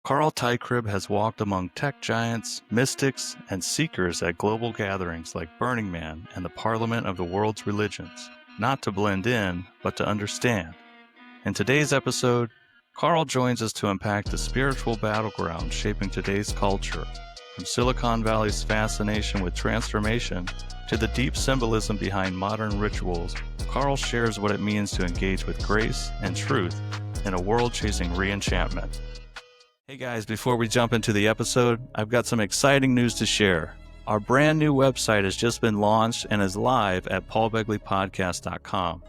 Carl Teichrib has walked among tech giants, mystics, and seekers at global gatherings like Burning Man and the Parliament of the World's Religions, not to blend in, but to understand. In today's episode, Carl joins us to unpack the spiritual battleground shaping today's culture, from Silicon Valley's fascination with transformation to the deep symbolism behind modern rituals. Carl shares what it means to engage with grace and truth in a world chasing re-enchantment. Hey guys, before we jump into the episode, I've got some exciting news to share. Our brand new website has just been launched and is live at paulbegleypodcast.com.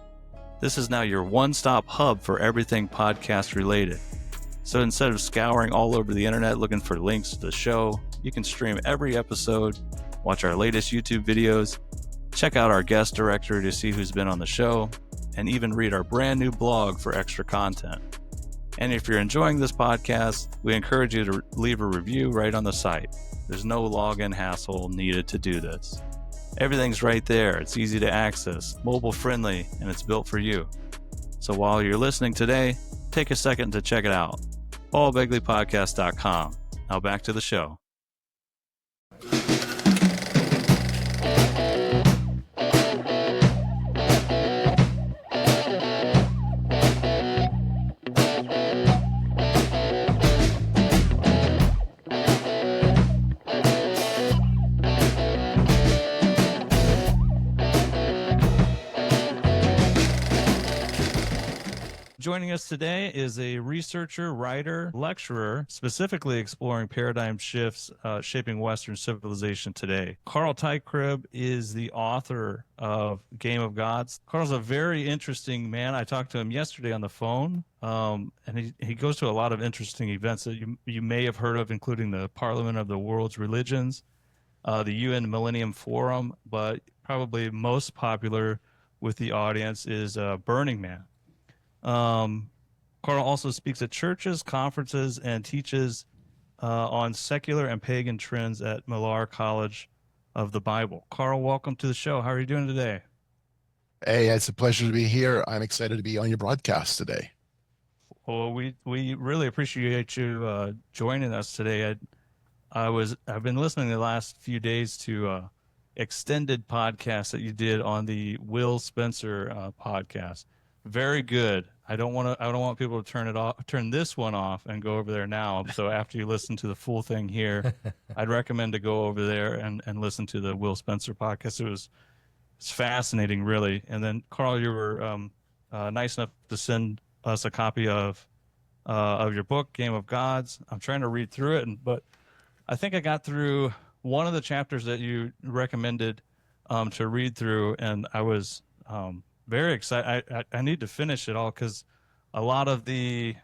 This is now your one-stop hub for everything podcast related. So instead of scouring all over the internet looking for links to the show, you can stream every episode, watch our latest YouTube videos, check out our guest directory to see who's been on the show, and even read our brand new blog for extra content. And if you're enjoying this podcast, we encourage you to leave a review right on the site. There's no login hassle needed to do this. Everything's right there. It's easy to access, mobile friendly, and it's built for you. So while you're listening today, take a second to check it out. paulbegleypodcast.com. Now back to the show. Joining us today is a researcher, writer, lecturer, specifically exploring paradigm shifts shaping Western civilization today. Carl Teichrib is the author of Game of Gods. Carl's a very interesting man. I talked to him yesterday on the phone, and he goes to a lot of interesting events that you may have heard of, including the Parliament of the World's Religions, the UN Millennium Forum, but probably most popular with the audience is Burning Man. Carl also speaks at churches, conferences, and teaches on secular and pagan trends at Millar College of the Bible. Carl, welcome to the show. How are you doing today? Hey, it's a pleasure to be here. I'm excited to be on your broadcast today. Well, we really appreciate you joining us today. I've been listening the last few days to extended podcast that you did on the Will Spencer podcast. Very good. I don't want people to turn this one off and go over there now. So after you listen to the full thing here, I'd recommend to go over there and listen to the Will Spencer podcast. It's fascinating, really. And then Carl, you were nice enough to send us a copy of your book, Game of Gods. I'm trying to read through it, but I think I got through one of the chapters that you recommended to read through, and I was very excited. I need to finish it all because a lot of the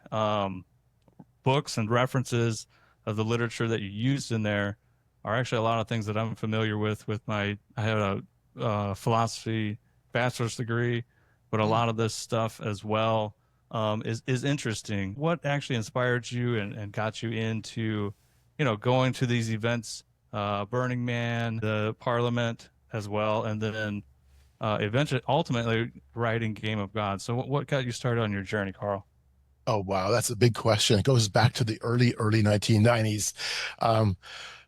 books and references of the literature that you used in there are actually a lot of things that I'm familiar with I had a philosophy bachelor's degree, but a lot of this stuff as well is interesting. What actually inspired you and got you into, going to these events, Burning Man, the Parliament as well, and then ultimately writing Game of Gods. So what got you started on your journey, Carl? Oh, wow. That's a big question. It goes back to the early 1990s.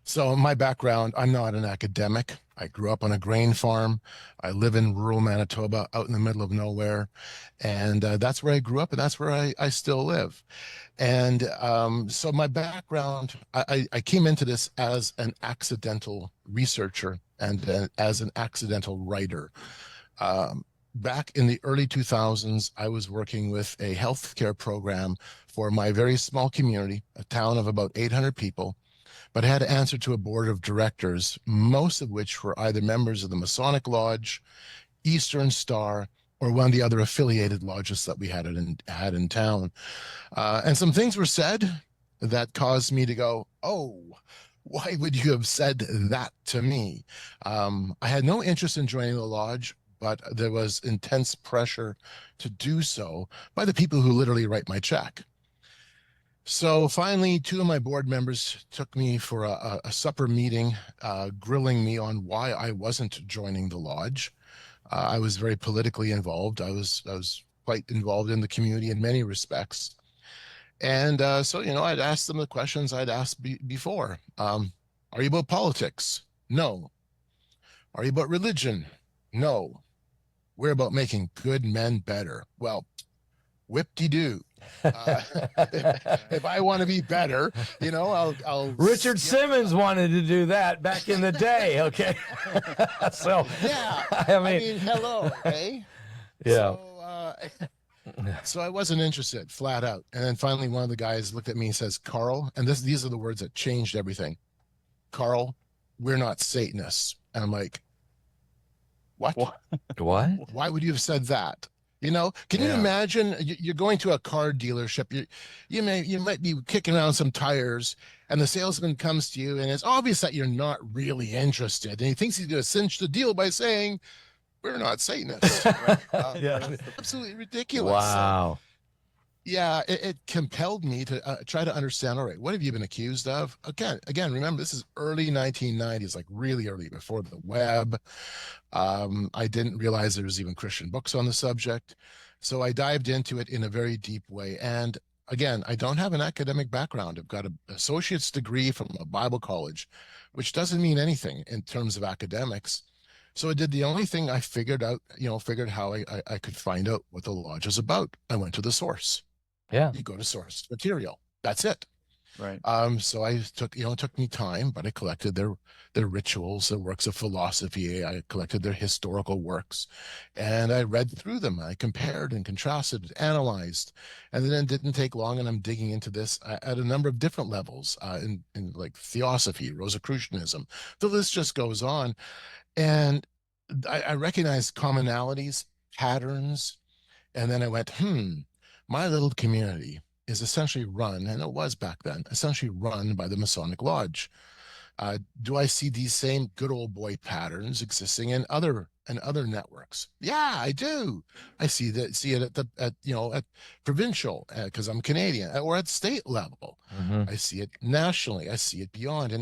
So my background, I'm not an academic. I grew up on a grain farm. I live in rural Manitoba, out in the middle of nowhere. And that's where I grew up, and that's where I still live. And so my background, I came into this as an accidental researcher and as an accidental writer. Back in the early 2000s, I was working with a healthcare program for my very small community, a town of about 800 people, but I had to answer to a board of directors, most of which were either members of the Masonic Lodge, Eastern Star, or one of the other affiliated lodges that we had in town. And some things were said that caused me to go, oh, why would you have said that to me? I had no interest in joining the lodge, but there was intense pressure to do so by the people who literally write my check. So finally, two of my board members took me for a supper meeting, grilling me on why I wasn't joining the lodge. I was very politically involved. I was quite involved in the community in many respects. And so, I'd ask them the questions I'd asked before. Are you about politics? No. Are you about religion? No. We're about making good men better. Well, whip-de-doo. Uh, if I want to be better, I'll Richard Simmons wanted to do that back in the day. Okay. So, yeah, I mean, hello, eh? yeah. So I wasn't interested, flat out. And then finally, one of the guys looked at me and says, Carl, and these are the words that changed everything. Carl, we're not Satanists. And I'm like, what? What? Why would you have said that? Can you imagine you're going to a car dealership, you might be kicking around some tires, and the salesman comes to you and it's obvious that you're not really interested, and he thinks he's going to cinch the deal by saying, we're not Satanists. Yeah. Absolutely ridiculous. Wow. Yeah, it compelled me to try to understand, all right, what have you been accused of? Again, remember, this is early 1990s, like really early, before the web. I didn't realize there was even Christian books on the subject. So I dived into it in a very deep way. And again, I don't have an academic background. I've got an associate's degree from a Bible college, which doesn't mean anything in terms of academics. So I did the only thing I figured out, figured how I could find out what the lodge is about. I went to the source. Yeah. You go to source material. That's it. Right. So I took, it took me time, but I collected their rituals, their works of philosophy. I collected their historical works, and I read through them. I compared and contrasted, analyzed, and then it didn't take long. And I'm digging into this at a number of different levels, in like theosophy, Rosicrucianism. The list just goes on, and I recognized commonalities, patterns, and then I went, my little community is essentially run, and it was back then, essentially run by the Masonic Lodge. Do I see these same good old boy patterns existing in other networks? Yeah, I do. I see it at provincial, because I'm Canadian, or at state level. I see it nationally. I see it beyond,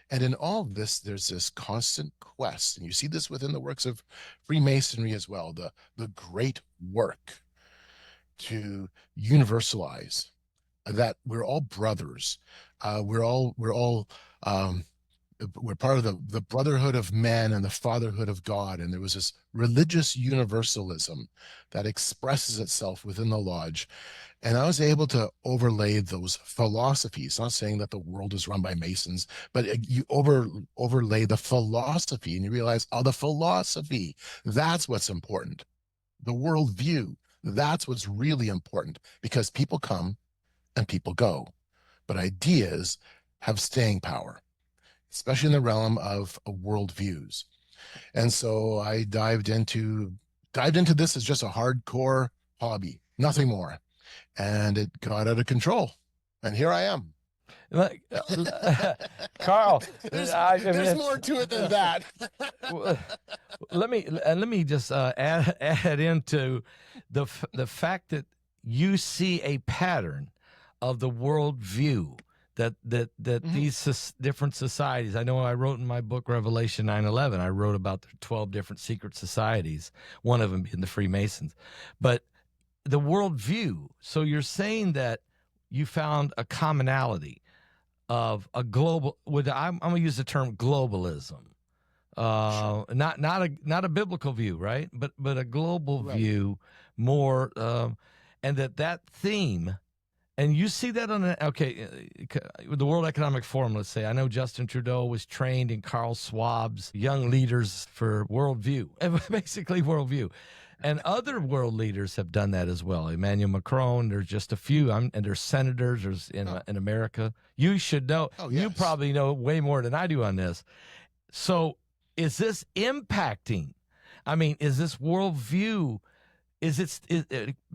and in all of this, there's this constant quest, and you see this within the works of Freemasonry as well. The great work to universalize that we're all brothers. We're part of the brotherhood of man and the fatherhood of God. And there was this religious universalism that expresses itself within the lodge. And I was able to overlay those philosophies, not saying that the world is run by Masons, but you overlay the philosophy and you realize, the philosophy, that's what's important. The worldview, that's what's really important, because people come and people go, but ideas have staying power, especially in the realm of worldviews. And so I dived into this as just a hardcore hobby, nothing more, and it got out of control. And here I am. Carl, there's more to it than that. let me just add into the fact that you see a pattern of the worldview that these different societies. I know I wrote in my book Revelation 9/11. I wrote about the 12 different secret societies, one of them being the Freemasons, but the worldview. So you're saying that you found a commonality of a global. I'm going to use the term globalism. Sure. Not a biblical view, right? But a global view more, and that theme, and you see that on the World Economic Forum. Let's say I know Justin Trudeau was trained in Carl Schwab's Young Leaders for Worldview, basically worldview, and other world leaders have done that as well. Emmanuel Macron. There's just a few, and there's senators. In America. You should know. Oh, yes. You probably know way more than I do on this. So. Is this impacting? I mean, is this worldview? Is it,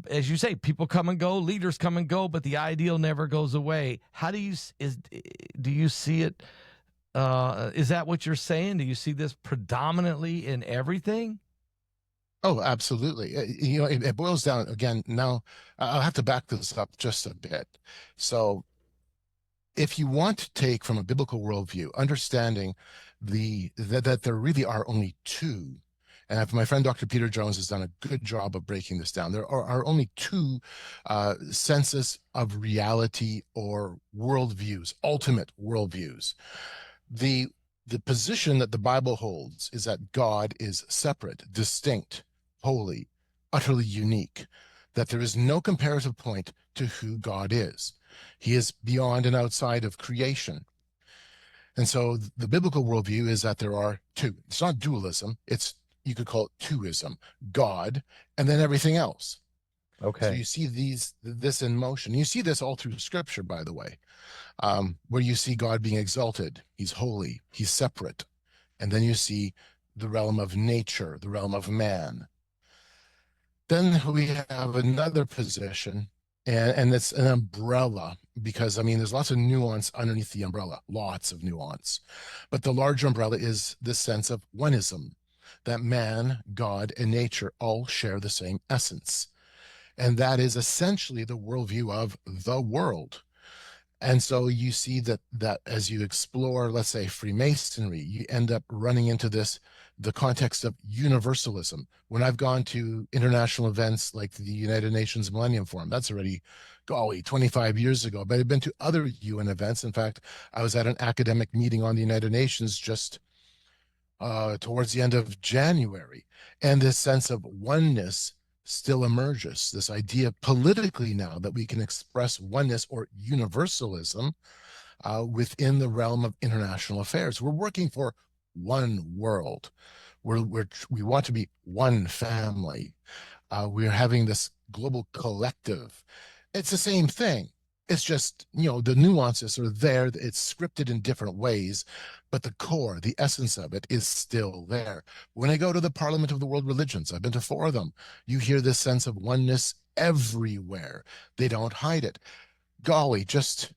as you say, people come and go, leaders come and go, but the ideal never goes away? How do you see it? Is that what you're saying? Do you see this predominantly in everything? Oh, absolutely. It boils down again. Now, I'll have to back this up just a bit. So, if you want to take from a biblical worldview, understanding that there really are only two, And my friend Dr. Peter Jones has done a good job of breaking this down. There are only two senses of reality or worldviews, ultimate worldviews. The position that the Bible holds is that God is separate, distinct, holy, utterly unique, that there is no comparative point to who God is. He is beyond and outside of creation. And so the biblical worldview is that there are two. It's not dualism. You could call it two-ism, God, and then everything else. Okay. So you see this in motion. You see this all through Scripture, by the way, where you see God being exalted. He's holy. He's separate. And then you see the realm of nature, the realm of man. Then we have another position, and it's an umbrella, because, I mean, there's lots of nuance underneath the umbrella, lots of nuance. But the larger umbrella is this sense of one-ism, that man, God, and nature all share the same essence. And that is essentially the worldview of the world. And so you see that as you explore, let's say, Freemasonry, you end up running into the context of universalism. When I've gone to international events like the United Nations Millennium Forum, that's already, golly, 25 years ago, but I've been to other UN events. In fact, I was at an academic meeting on the United Nations just towards the end of January. And this sense of oneness still emerges, this idea politically now that we can express oneness or universalism within the realm of international affairs. We're working for one world. We want to be one family. We're having this global collective. It's the same thing. It's just, the nuances are there. It's scripted in different ways, but the core, the essence of it is still there. When I go to the Parliament of the World Religions, I've been to 4 of them, you hear this sense of oneness everywhere. They don't hide it. Golly, just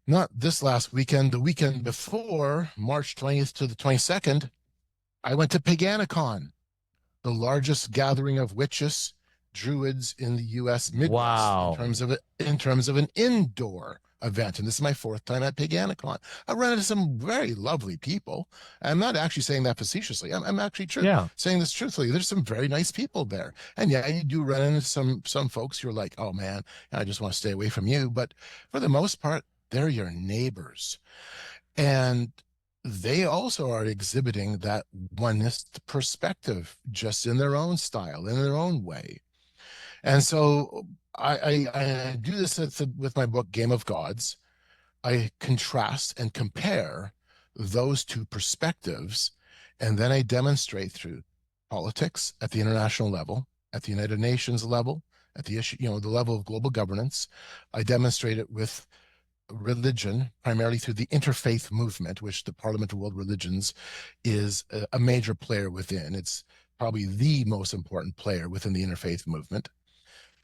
not this last weekend, the weekend before, March 20th to the 22nd, I went to Paganicon, the largest gathering of witches, druids in the U.S. Midwest. Wow. in terms of an indoor event. And this is my 4th time at Paganicon. I run into some very lovely people. I'm not actually saying that facetiously. I'm actually saying this truthfully. There's some very nice people there. And yeah, you do run into some folks who are like, oh man, I just want to stay away from you. But for the most part, they're your neighbors. And they also are exhibiting that oneness perspective, just in their own style, in their own way. And so I do this with my book, Game of Gods. I contrast and compare those two perspectives, and then I demonstrate through politics at the international level, at the United Nations level, at the issue, the level of global governance. I demonstrate it with religion, primarily through the interfaith movement, which the Parliament of World Religions is a major player within. It's probably the most important player within the interfaith movement.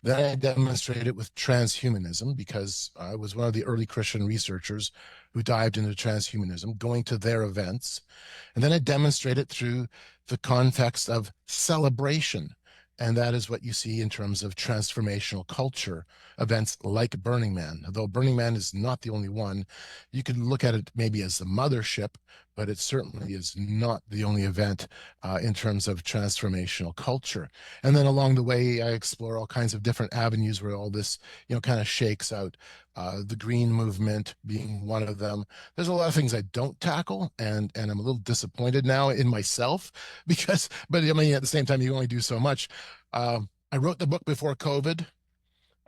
Then I demonstrated it with transhumanism, because I was one of the early Christian researchers who dived into transhumanism, going to their events. And then I demonstrated it through the context of celebration. And that is what you see in terms of transformational culture events like Burning Man. Although Burning Man is not the only one, you could look at it maybe as the mothership, but it certainly is not the only event in terms of transformational culture. And then along the way, I explore all kinds of different avenues where all this, kind of shakes out. The green movement being one of them. There's a lot of things I don't tackle, and I'm a little disappointed now in myself but I mean, at the same time, you only do so much. I wrote the book before COVID.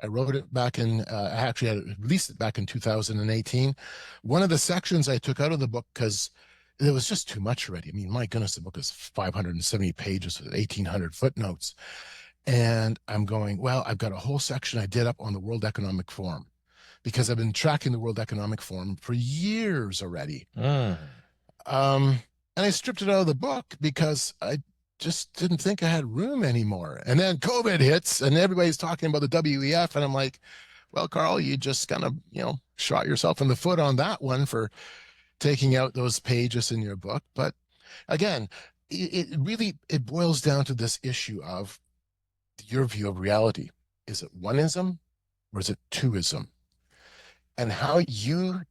I wrote it back actually I released it back in 2018. One of the sections I took out of the book, because it was just too much already. I mean, my goodness, the book is 570 pages with 1,800 footnotes. And I'm going, well, I've got a whole section I did up on the World Economic Forum, because I've been tracking the World Economic Forum for years already. And I stripped it out of the book because I just didn't think I had room anymore. And then COVID hits and everybody's talking about the WEF. And I'm like, well, Carl, you just kind of, shot yourself in the foot on that one for taking out those pages in your book. But again, it boils down to this issue of your view of reality. Is it one-ism or is it two-ism? And how you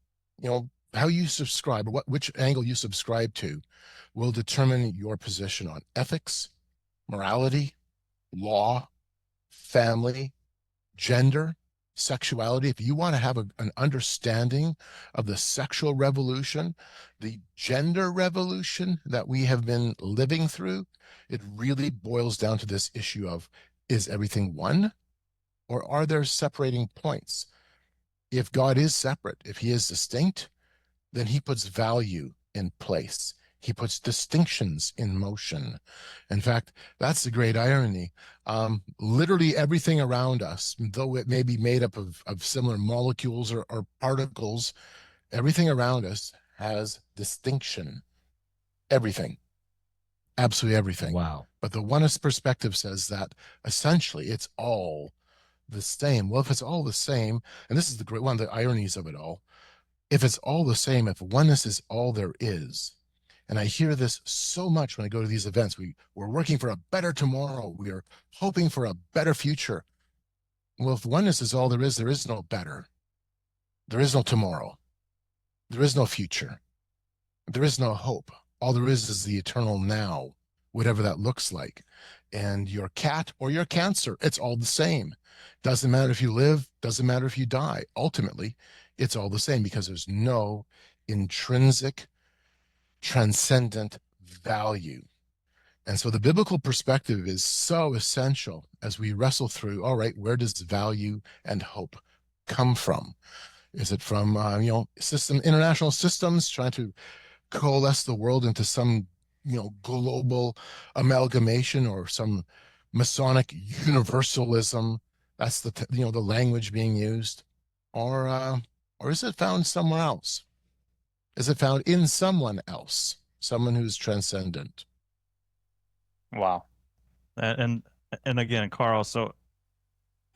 subscribe, or which angle you subscribe to, will determine your position on ethics, morality, law, family, gender, sexuality. If you want to have an understanding of the sexual revolution, the gender revolution that we have been living through, it really boils down to this issue of, is everything one, or are there separating points? If God is separate, if he is distinct, then he puts value in place. He puts distinctions in motion. In fact, that's the great irony. Literally everything around us, though it may be made up of similar molecules or particles, everything around us has distinction. Everything. Absolutely everything. Wow. But the oneness perspective says that essentially it's all the same. Well, if it's all the same, and this is the great one of the ironies of it all, if it's all the same, if oneness is all there is, and I hear this so much when I go to these events, we're working for a better tomorrow. We are hoping for a better future. Well, if oneness is all there is no better. There is no tomorrow. There is no future. There is no hope. All there is the eternal now, whatever that looks like. And your cat or your cancer, it's all the same. Doesn't matter if you live, doesn't matter if you die. Ultimately, it's all the same because there's no intrinsic, transcendent value. And so the biblical perspective is so essential as we wrestle through, all right, where does value and hope come from? Is it from, international systems trying to coalesce the world into some, global amalgamation, or some Masonic universalism? That's the language being used. Or is it found somewhere else? Is it found in someone else, someone who's transcendent? Wow. And again, Carl, so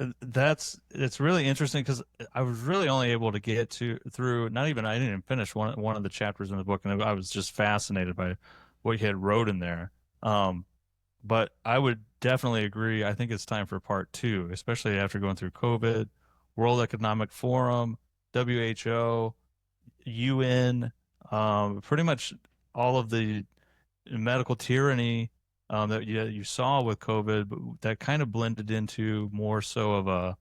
it's really interesting because I was really only able to get through, I didn't even finish one of the chapters in the book, and I was just fascinated by what you had wrote in there. But I would definitely agree. I think it's time for part two, especially after going through COVID, World Economic Forum, WHO, UN, pretty much all of the medical tyranny that you saw with COVID, but that kind of blended into more so of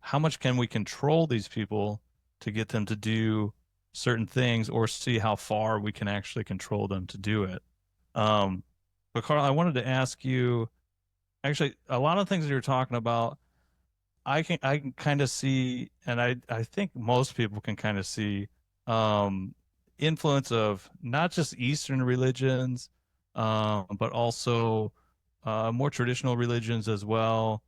how much can we control these people to get them to do certain things, or see how far we can actually control them to do it. But Carl, I wanted to ask you, actually, a lot of things that you're talking about, I can kind of see, and I think most people can kind of see influence of not just Eastern religions, but also more traditional religions as well.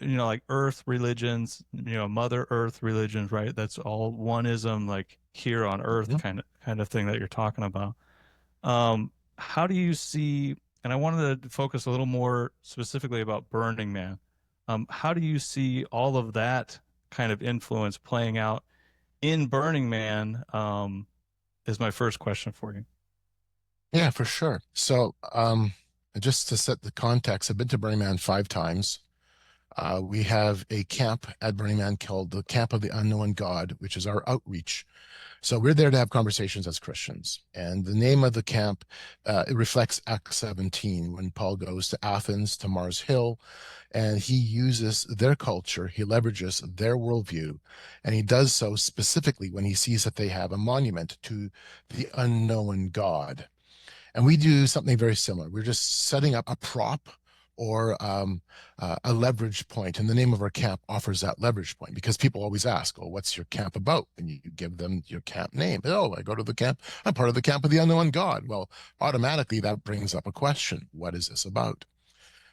Like Earth religions, Mother Earth religions, right? That's all one-ism, like here on Earth, kind of thing that you're talking about. How do you see? And I wanted to focus a little more specifically about Burning Man. How do you see all of that kind of influence playing out in Burning Man? Is my first question for you. Yeah, for sure. So, just to set the context, I've been to Burning Man 5 times. We have a camp at Burning Man called the Camp of the Unknown God, which is our outreach. So we're there to have conversations as Christians. And the name of the camp, it reflects Acts 17, when Paul goes to Athens, to Mars Hill, and he uses their culture, he leverages their worldview, and he does so specifically when he sees that they have a monument to the unknown God. And we do something very similar. We're just setting up a prop or a leverage point, and the name of our camp offers that leverage point, because people always ask, "Oh, what's your camp about?" And you give them your camp name. "Oh, I go to the camp. I'm part of the Camp of the Unknown God." Well, automatically that brings up a question: what is this about?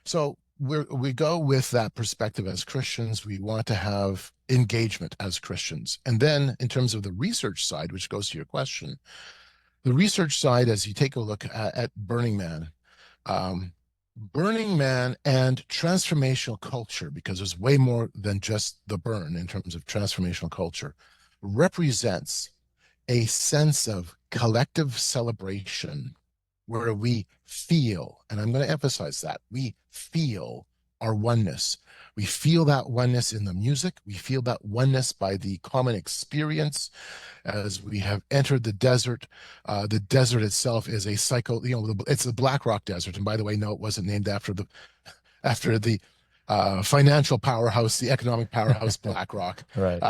So we go with that perspective as Christians. We want to have engagement as Christians, and then in terms of the research side, which goes to your question, the research side, as you take a look at Burning Man. Burning Man and transformational culture, because there's way more than just the burn in terms of transformational culture, represents a sense of collective celebration where we feel, and I'm going to emphasize that, we feel our oneness. We feel that oneness in the music. We feel that oneness by the common experience as we have entered the desert. The desert itself is a it's the Black Rock Desert. And by the way, no, it wasn't named after the financial powerhouse, the economic powerhouse, BlackRock. Right.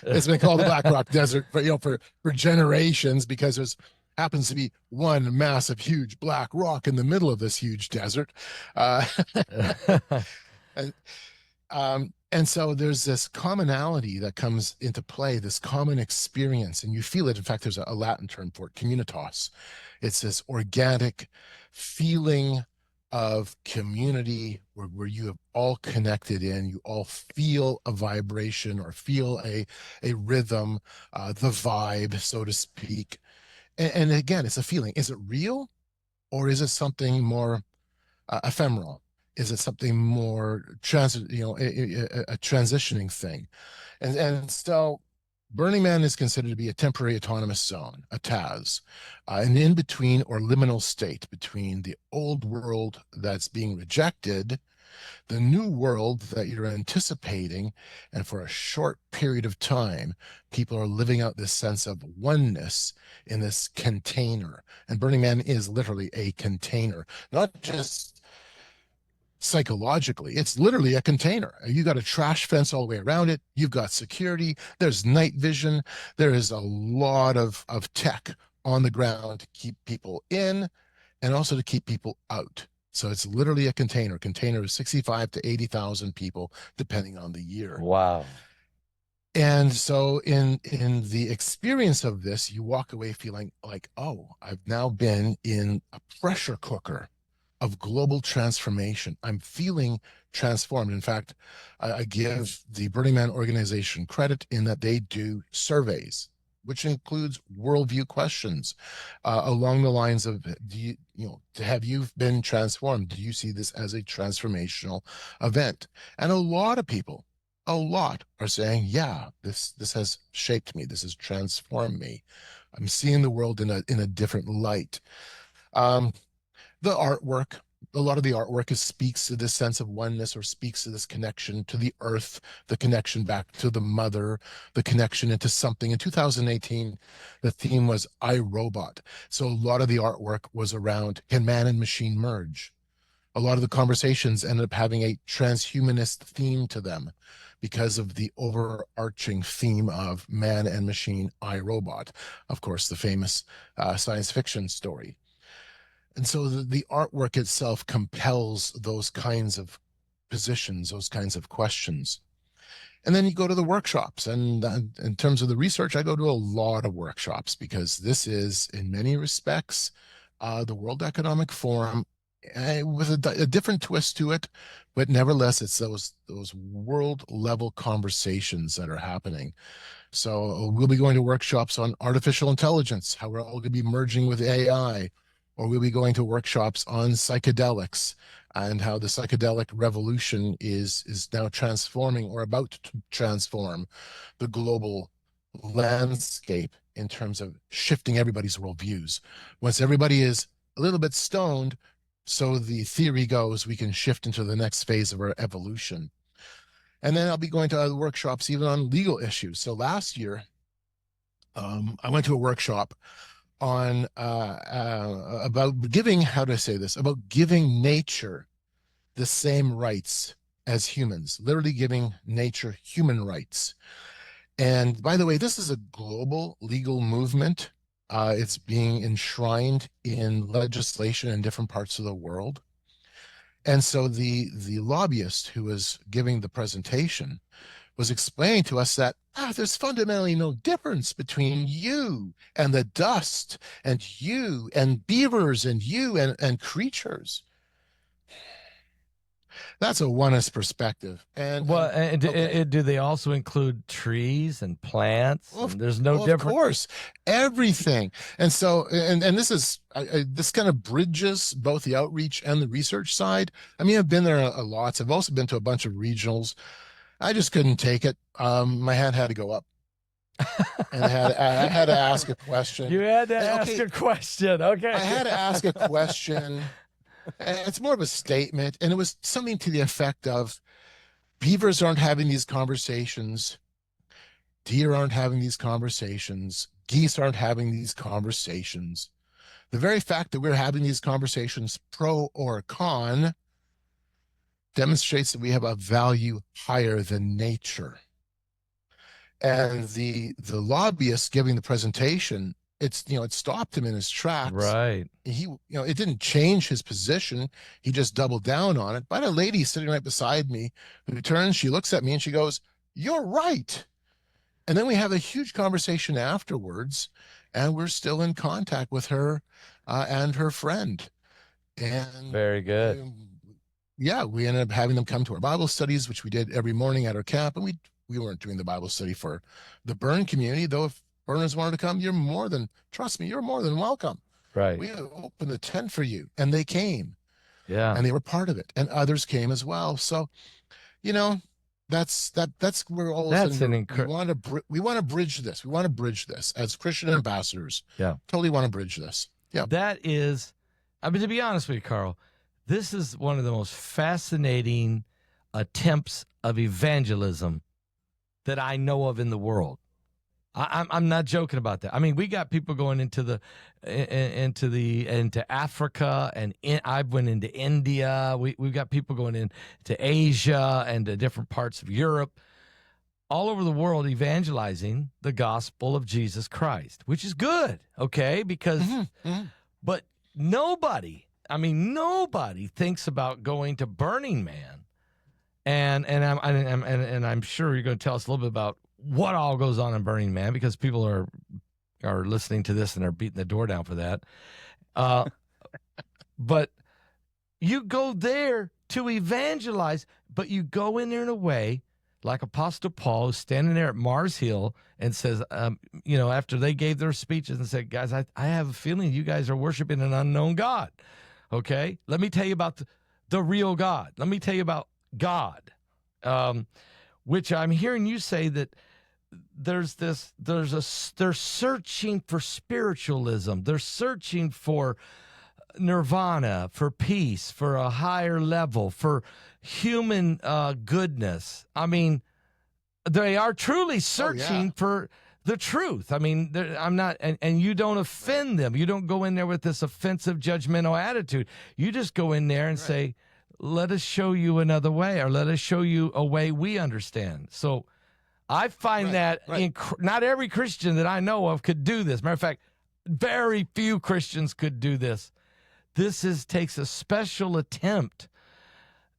It's been called the Black Rock Desert for generations because there's happens to be one massive, huge black rock in the middle of this huge desert. And so there's this commonality that comes into play, this common experience, and you feel it. In fact, there's a Latin term for it, communitas. It's this organic feeling of community where you have all connected in, you all feel a vibration or feel a rhythm, the vibe, so to speak. And again, it's a feeling. Is it real, or is it something more ephemeral? Is it something more a transitioning thing? And so Burning Man is considered to be a temporary autonomous zone, a TAZ, an in-between or liminal state between the old world that's being rejected, the new world that you're anticipating, and for a short period of time, people are living out this sense of oneness in this container. And Burning Man is literally a container, not just psychologically. It's literally a container. You got a trash fence all the way around it. You've got security. There's night vision. There is a lot of tech on the ground to keep people in and also to keep people out. So it's literally a container. Container is 65 to 80,000 people, depending on the year. Wow. And so in the experience of this, you walk away feeling like, oh, I've now been in a pressure cooker of global transformation. I'm feeling transformed. In fact, I give the Burning Man organization credit in that they do surveys, which includes worldview questions along the lines of, have you been transformed? Do you see this as a transformational event? And a lot of people, are saying, yeah, this has shaped me. This has transformed me. I'm seeing the world in a different light. The artwork, a lot of the artwork speaks to this sense of oneness, or speaks to this connection to the earth, the connection back to the mother, the connection into something. In 2018, the theme was I, Robot. So a lot of the artwork was around, can man and machine merge? A lot of the conversations ended up having a transhumanist theme to them because of the overarching theme of man and machine, I, Robot. Of course, the famous science fiction story. And so the artwork itself compels those kinds of positions, those kinds of questions. And then you go to the workshops. And in terms of the research, I go to a lot of workshops because this is, in many respects, the World Economic Forum with a different twist to it. But nevertheless, it's those world level conversations that are happening. So we'll be going to workshops on artificial intelligence, how we're all going to be merging with AI. Or we'll be going to workshops on psychedelics and how the psychedelic revolution is now transforming or about to transform the global landscape in terms of shifting everybody's worldviews. Once everybody is a little bit stoned, so the theory goes, we can shift into the next phase of our evolution. And then I'll be going to other workshops even on legal issues. So last year, I went to a workshop on about giving, about giving nature the same rights as humans, literally giving nature human rights. And by the way, this is a global legal movement. It's being enshrined in legislation in different parts of the world. And so the lobbyist who was giving the presentation was explaining to us that there's fundamentally no difference between you and the dust and you and beavers and you and creatures. That's a one-ist perspective. Do they also include trees and plants? Well, and there's no difference. Of course, everything. And so, and this is this kind of bridges both the outreach and the research side. I mean, I've been there a lot. I've also been to a bunch of regionals. I just couldn't take it. My hand had to go up. And I had to ask a question. You had to ask a question. Okay. I had to ask a question It's more of a statement, and it was something to the effect of beavers aren't having these conversations, deer aren't having these conversations, geese aren't having these conversations. The very fact that we're having these conversations, pro or con, demonstrates that we have a value higher than nature. And the lobbyist giving the presentation, it stopped him in his tracks. Right. It didn't change his position. He just doubled down on it. But a lady sitting right beside me who turns, she looks at me and she goes, "You're right." And then we have a huge conversation afterwards, and we're still in contact with her and her friend. And Very good. Yeah, we ended up having them come to our Bible studies, which we did every morning at our camp. And we weren't doing the Bible study for the Burn community, though. If burners wanted to come, trust me, you're more than welcome. Right. We opened the tent for you, and they came. Yeah. And they were part of it, and others came as well. So, that's where all That's we want to bridge this. We want to bridge this as Christian ambassadors. Yeah. Totally want to bridge this. Yeah. That is, I mean, to be honest with you, Carl, this is one of the most fascinating attempts of evangelism that I know of in the world. I'm not joking about that. I mean, we got people going into Africa, and I went into India. We've got people going into Asia and to different parts of Europe, all over the world, evangelizing the gospel of Jesus Christ, which is good, okay? Because, but nobody thinks about going to Burning Man, and I'm sure you're going to tell us a little bit about what all goes on in Burning Man, because people are listening to this and are beating the door down for that. But you go there to evangelize, but you go in there in a way like Apostle Paul, who's standing there at Mars Hill and says, after they gave their speeches and said, "Guys, I have a feeling you guys are worshiping an unknown God. Okay, let me tell you about the real God. Let me tell you about God," which I'm hearing you say that they're searching for spiritualism. They're searching for nirvana, for peace, for a higher level, for human goodness. I mean, they are truly searching for the truth. I mean, I'm not, and you don't offend them. You don't go in there with this offensive, judgmental attitude. You just go in there and say, "Let us show you another way," or "Let us show you a way we understand." So I find that not every Christian that I know of could do this. Matter of fact, very few Christians could do this. This takes a special attempt,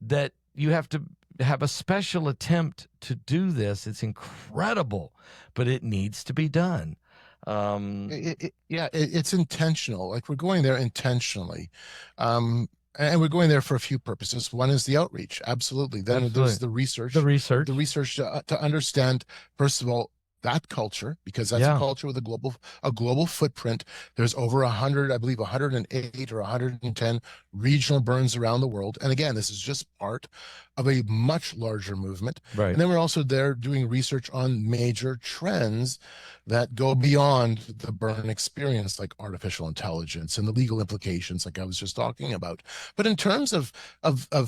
that you have to have a special attempt to do this. It's incredible, but it needs to be done. It's intentional. Like, we're going there intentionally. And we're going there for a few purposes. One is the outreach. Absolutely. Then there's the research. The research to understand, first of all, that culture, because that's a culture with a global footprint. There's over 100, I believe 108 or 110 regional burns around the world. And again, this is just part of a much larger movement. Right. And then we're also there doing research on major trends that go beyond the burn experience, like artificial intelligence and the legal implications, like I was just talking about. But in terms of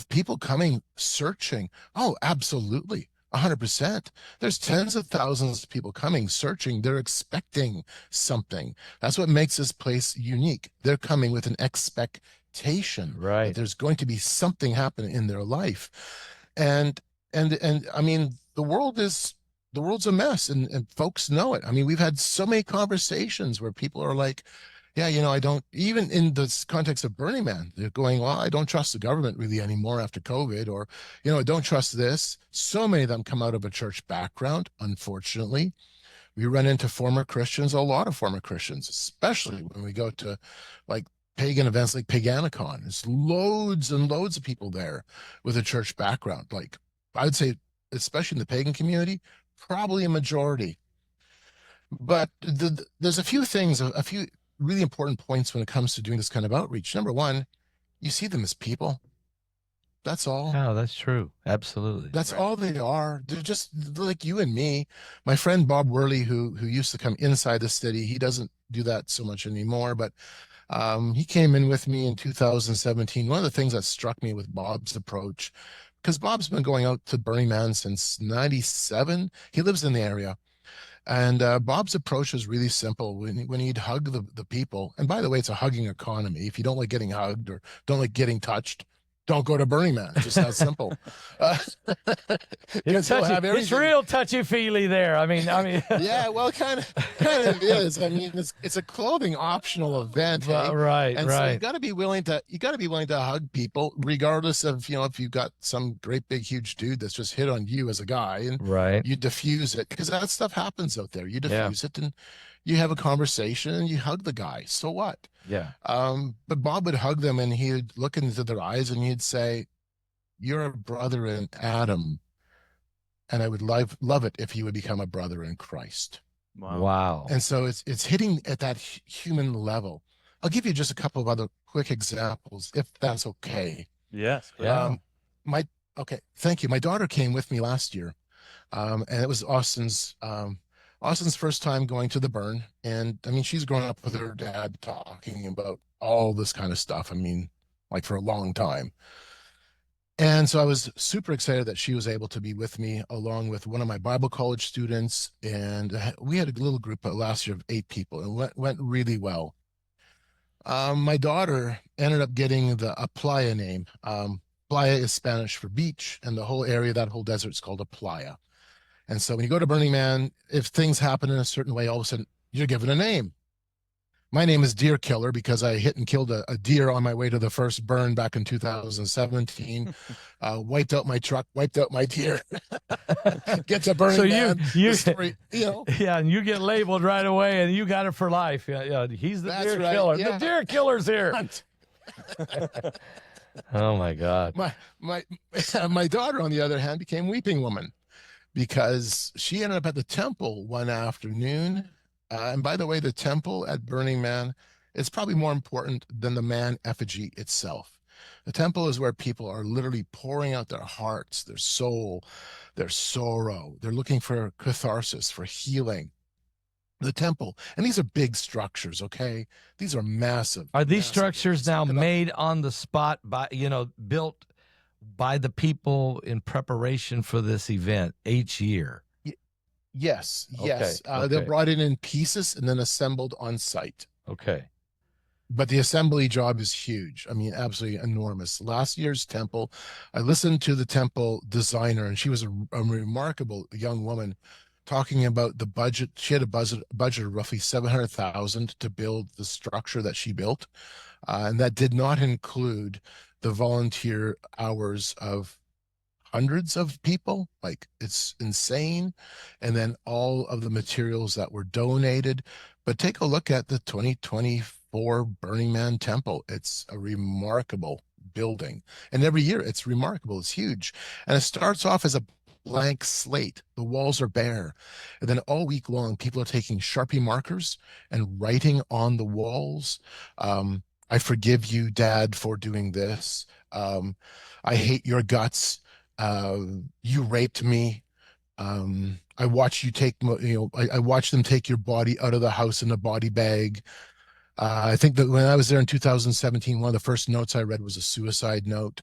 people coming, searching, oh, absolutely. 100%. There's tens of thousands of people coming, searching. They're expecting something. That's what makes this place unique. They're coming with an expectation that there's going to be something happen in their life. And I mean, the world's a mess, and folks know it. I mean, we've had so many conversations where people are like, yeah, I don't, even in this context of Burning Man, they're going, well, I don't trust the government really anymore after COVID, or, I don't trust this. So many of them come out of a church background, unfortunately. We run into former Christians, a lot of former Christians, especially when we go to like pagan events like Paganicon. There's loads and loads of people there with a church background. Like, I would say, especially in the pagan community, probably a majority. But there's a few things, a few really important points when it comes to doing this kind of outreach. Number one, you see them as people. That's all. Oh, that's true. Absolutely. That's all they are. They're just like you and me. My friend Bob Worley, who used to come inside the city, he doesn't do that so much anymore, but He came in with me in 2017. One of the things that struck me with Bob's approach, because Bob's been going out to Burning Man since 97. He lives in the area. And Bob's approach was really simple. When he'd hug the people, and by the way, it's a hugging economy. If you don't like getting hugged or don't like getting touched, don't go to Burning Man. It's just that simple. It's real touchy-feely there. I mean, yeah, well, kind of is. I mean, it's a clothing optional event, hey? Right, And right. so you got to be willing to hug people, regardless of, if you've got some great big huge dude that's just hit on you as a guy, and Right. you diffuse it, because that stuff happens out there. You diffuse it, and you have a conversation, and you hug the guy. So what? Yeah. But Bob would hug them, and he'd look into their eyes, and he'd say, "You're a brother in Adam, and I would love it if you would become a brother in Christ." Wow. And so it's hitting at that human level. I'll give you just a couple of other quick examples, if that's okay. Yes. Yeah. Okay, thank you. My daughter came with me last year, and it was Austin's first time going to the burn. And I mean, she's grown up with her dad talking about all this kind of stuff. I mean, like for a long time. And so I was super excited that she was able to be with me, along with one of my Bible college students. And we had a little group last year of 8 people, and went really well. My daughter ended up getting the playa name. Playa is Spanish for beach, and the whole area, that whole desert, is called a playa. And so when you go to Burning Man, if things happen in a certain way, all of a sudden you're given a name. My name is Deer Killer because I hit and killed a deer on my way to the first burn back in 2017. Wiped out my truck, wiped out my deer. Get to Burning Man. Yeah, and you get labeled right away, and you got it for life. Yeah, he's the deer killer. Yeah. The deer killer's here. Oh my God. My daughter, on the other hand, became Weeping Woman, because she ended up at the temple one afternoon. And by the way, the temple at Burning Man is probably more important than the man effigy itself. The temple is where people are literally pouring out their hearts, their soul, their sorrow. They're looking for catharsis, for healing. The temple, and these are big structures, okay? These are massive. Are these massive. structures now made on the spot by, built by the people in preparation for this event each year? Yes. Okay. They're brought in pieces and then assembled on site. Okay. But the assembly job is huge. I mean, absolutely enormous. Last year's temple, I listened to the temple designer, and she was a remarkable young woman, talking about the budget. She had a budget of roughly $700,000 to build the structure that she built. And that did not include the volunteer hours of hundreds of people. Like, it's insane. And then all of the materials that were donated. But take a look at the 2024 Burning Man Temple. It's a remarkable building. And every year it's remarkable. It's huge. And it starts off as a blank slate. The walls are bare. And then all week long, people are taking Sharpie markers and writing on the walls. I forgive you, Dad, for doing this. I hate your guts. You raped me. I watched you take, I watched them take your body out of the house in a body bag. I think that when I was there in 2017, one of the first notes I read was a suicide note.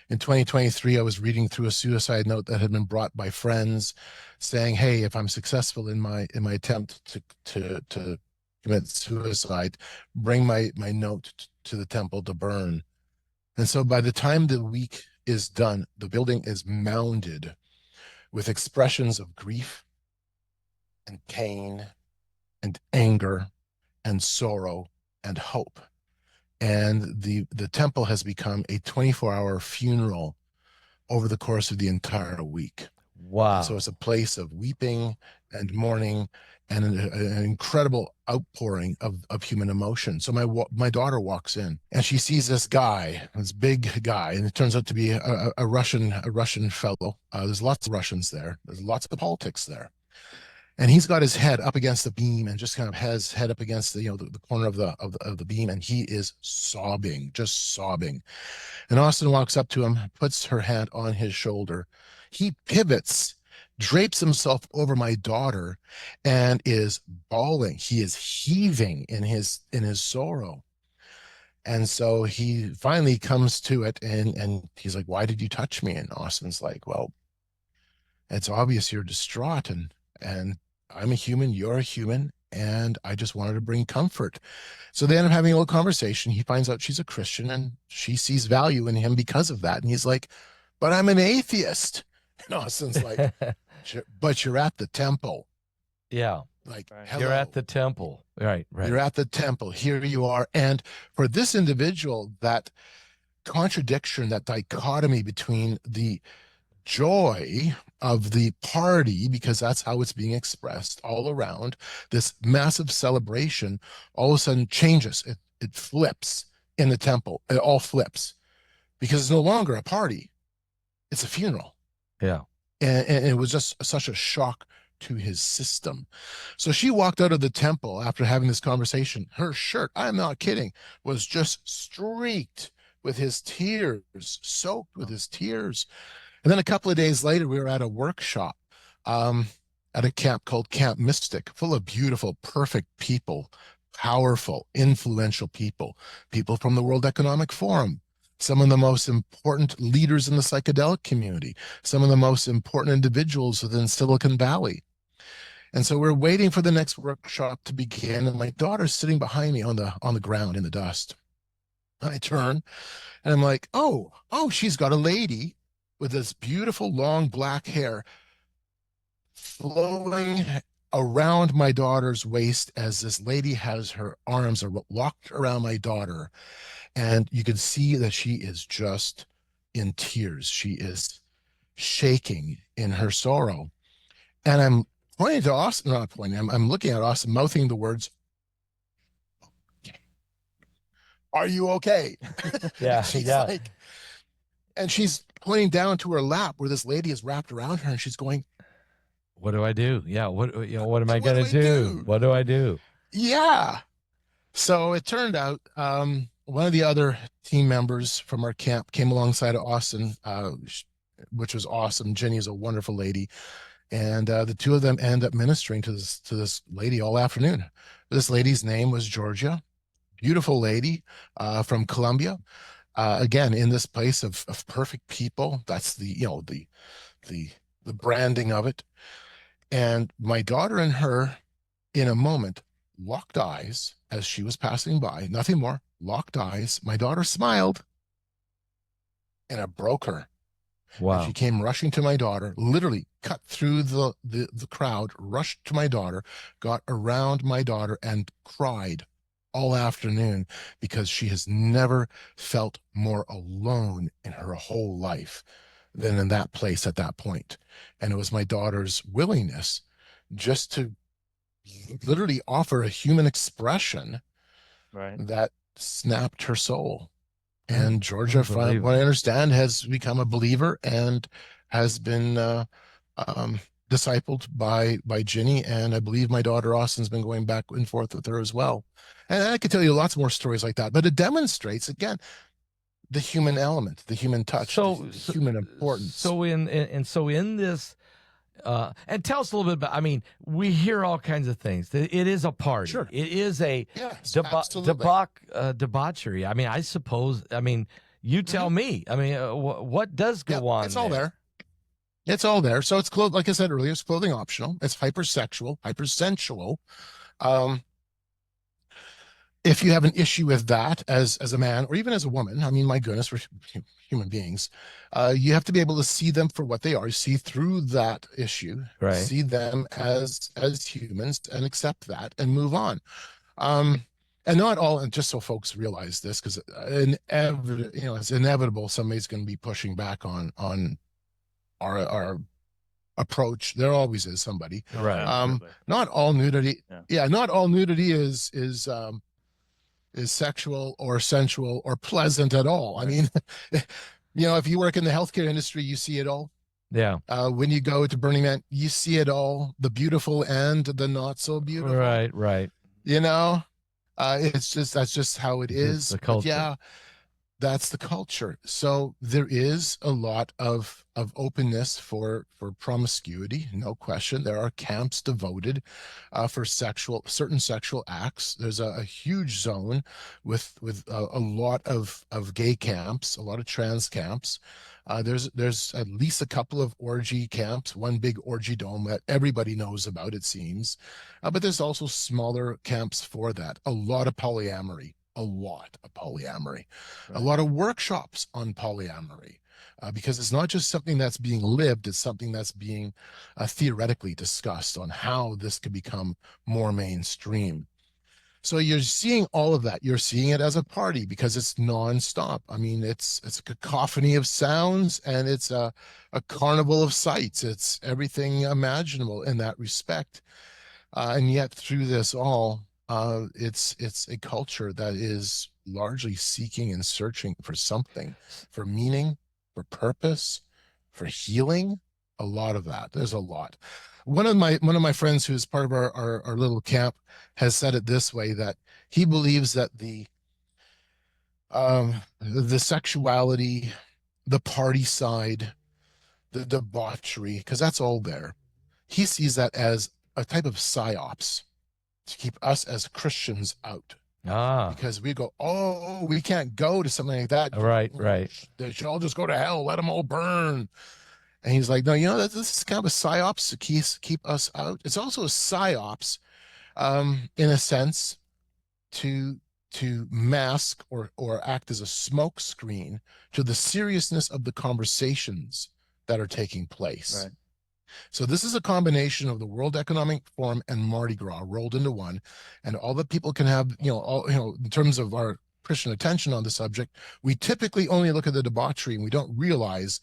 In 2023, I was reading through a suicide note that had been brought by friends, saying, "Hey, if I'm successful in my attempt to commit suicide, bring my note to the temple to burn." And so by the time the week is done, the building is mounded with expressions of grief and pain and anger and sorrow and hope. And the temple has become a 24-hour funeral over the course of the entire week. Wow. And so it's a place of weeping and mourning and an incredible outpouring of human emotion. So my daughter walks in, and she sees this guy, this big guy, and it turns out to be a Russian fellow. There's lots of Russians there. There's lots of politics there. And he's got his head up against the beam, and just kind of has his head up against the corner of the beam, and he is sobbing, just sobbing. And Austin walks up to him, puts her hand on his shoulder. He pivots, drapes himself over my daughter, and is bawling. He is heaving in his sorrow. And so he finally comes to it, and he's like, "Why did you touch me?" And Austin's like, "Well, it's obvious you're distraught, and I'm a human, you're a human, and I just wanted to bring comfort." So they end up having a little conversation. He finds out she's a Christian, and she sees value in him because of that. And he's like, "But I'm an atheist." And Austin's like, "But you're at the temple." Yeah. Like, Right. hello. You're at the temple. Right. You're at the temple. Here you are. And for this individual, that contradiction, that dichotomy between the joy of the party, because that's how it's being expressed all around, this massive celebration, all of a sudden changes. It flips in the temple. It all flips because it's no longer a party. It's a funeral. Yeah. And it was just such a shock to his system. So she walked out of the temple after having this conversation. Her shirt, I'm not kidding, was just streaked with his tears, soaked with his tears. And then a couple of days later, we were at a workshop at a camp called Camp Mystic, full of beautiful, perfect people, powerful, influential people, people from the World Economic Forum, some of the most important leaders in the psychedelic community, some of the most important individuals within Silicon Valley. And so we're waiting for the next workshop to begin, and my daughter's sitting behind me on the ground in the dust. I turn and I'm like, oh, she's got a lady with this beautiful long black hair flowing around my daughter's waist as this lady has her arms locked around my daughter. And you can see that she is just in tears. She is shaking in her sorrow. And I'm pointing to Austin, not pointing, I'm looking at Austin, mouthing the words, "Are you okay?" Yeah. She's Yeah. like, and she's pointing down to her lap where this lady is wrapped around her, and she's going, What do I do? Yeah. What am I What going do to I do? do? What do I do? yeah. So it turned out one of the other team members from our camp came alongside of Austin, which was awesome. Jenny is a wonderful lady. And the two of them end up ministering to this lady all afternoon. This lady's name was Georgia, beautiful lady from Colombia. Again, in this place of perfect people. That's the branding of it. And my daughter and her, in a moment, locked eyes as she was passing by. Nothing more. Locked eyes. My daughter smiled, and it broke her. Wow. And she came rushing to my daughter, literally cut through the crowd, rushed to my daughter, got around my daughter, and cried all afternoon because she has never felt more alone in her whole life than in that place at that point. And it was my daughter's willingness just to literally offer a human expression Right. that snapped her soul. And Georgia, from Unbelievable. what I understand, has become a believer and has been discipled by Ginny. And I believe my daughter Austin's been going back and forth with her as well. And I could tell you lots more stories like that, but it demonstrates, again, the human element, the human touch, the human importance. So in this, and tell us a little bit about. I mean, we hear all kinds of things. It is a party. Sure. It is a Yes, absolutely. debauchery. I mean, I suppose. I mean, you tell me. I mean, what does go on? It's all there. It's all there. So it's clothing, like I said earlier, it's clothing optional. It's hypersexual, hypersensual. If you have an issue with that as a man or even as a woman, I mean, my goodness, we're human beings. You have to be able to see them for what they are, see through that issue, Right. see them as humans and accept that and move on. And not all, and just so folks realize this, because it's inevitable somebody's going to be pushing back on our approach. There always is somebody. Right. Not all nudity. Yeah. Not all nudity is sexual or sensual or pleasant at all. I mean, if you work in the healthcare industry, you see it all. Yeah. When you go to Burning Man, you see it all, the beautiful and the not so beautiful. Right. That's just how it is. The culture. But yeah, That's the culture. So there is a lot of openness for promiscuity, no question. There are camps devoted for certain sexual acts. There's a huge zone with a lot of gay camps, a lot of trans camps. There's at least a couple of orgy camps, one big orgy dome that everybody knows about, it seems. But there's also smaller camps for that. A lot of polyamory, a lot of polyamory, a lot of workshops on polyamory, because it's not just something that's being lived, it's something that's being theoretically discussed on how this could become more mainstream. So you're seeing all of that. You're seeing it as a party because it's nonstop. I mean, it's a cacophony of sounds, and it's a carnival of sights. It's everything imaginable in that respect. And yet through this all, it's a culture that is largely seeking and searching for something, for meaning, for purpose, for healing. A lot of that. There's a lot. One of my friends who's part of our little camp has said it this way, that he believes that the sexuality, the party side, the debauchery, because that's all there. He sees that as a type of psyops to keep us as Christians out. Because we go, oh, we can't go to something like that. Right. They should all just go to hell. Let them all burn. And he's like, no, this is kind of a psyops to keep us out. It's also a psyops, in a sense, to mask or act as a smoke screen to the seriousness of the conversations that are taking place. Right. So this is a combination of the World Economic Forum and Mardi Gras rolled into one, and all that people can have, in terms of our Christian attention on the subject, we typically only look at the debauchery, and we don't realize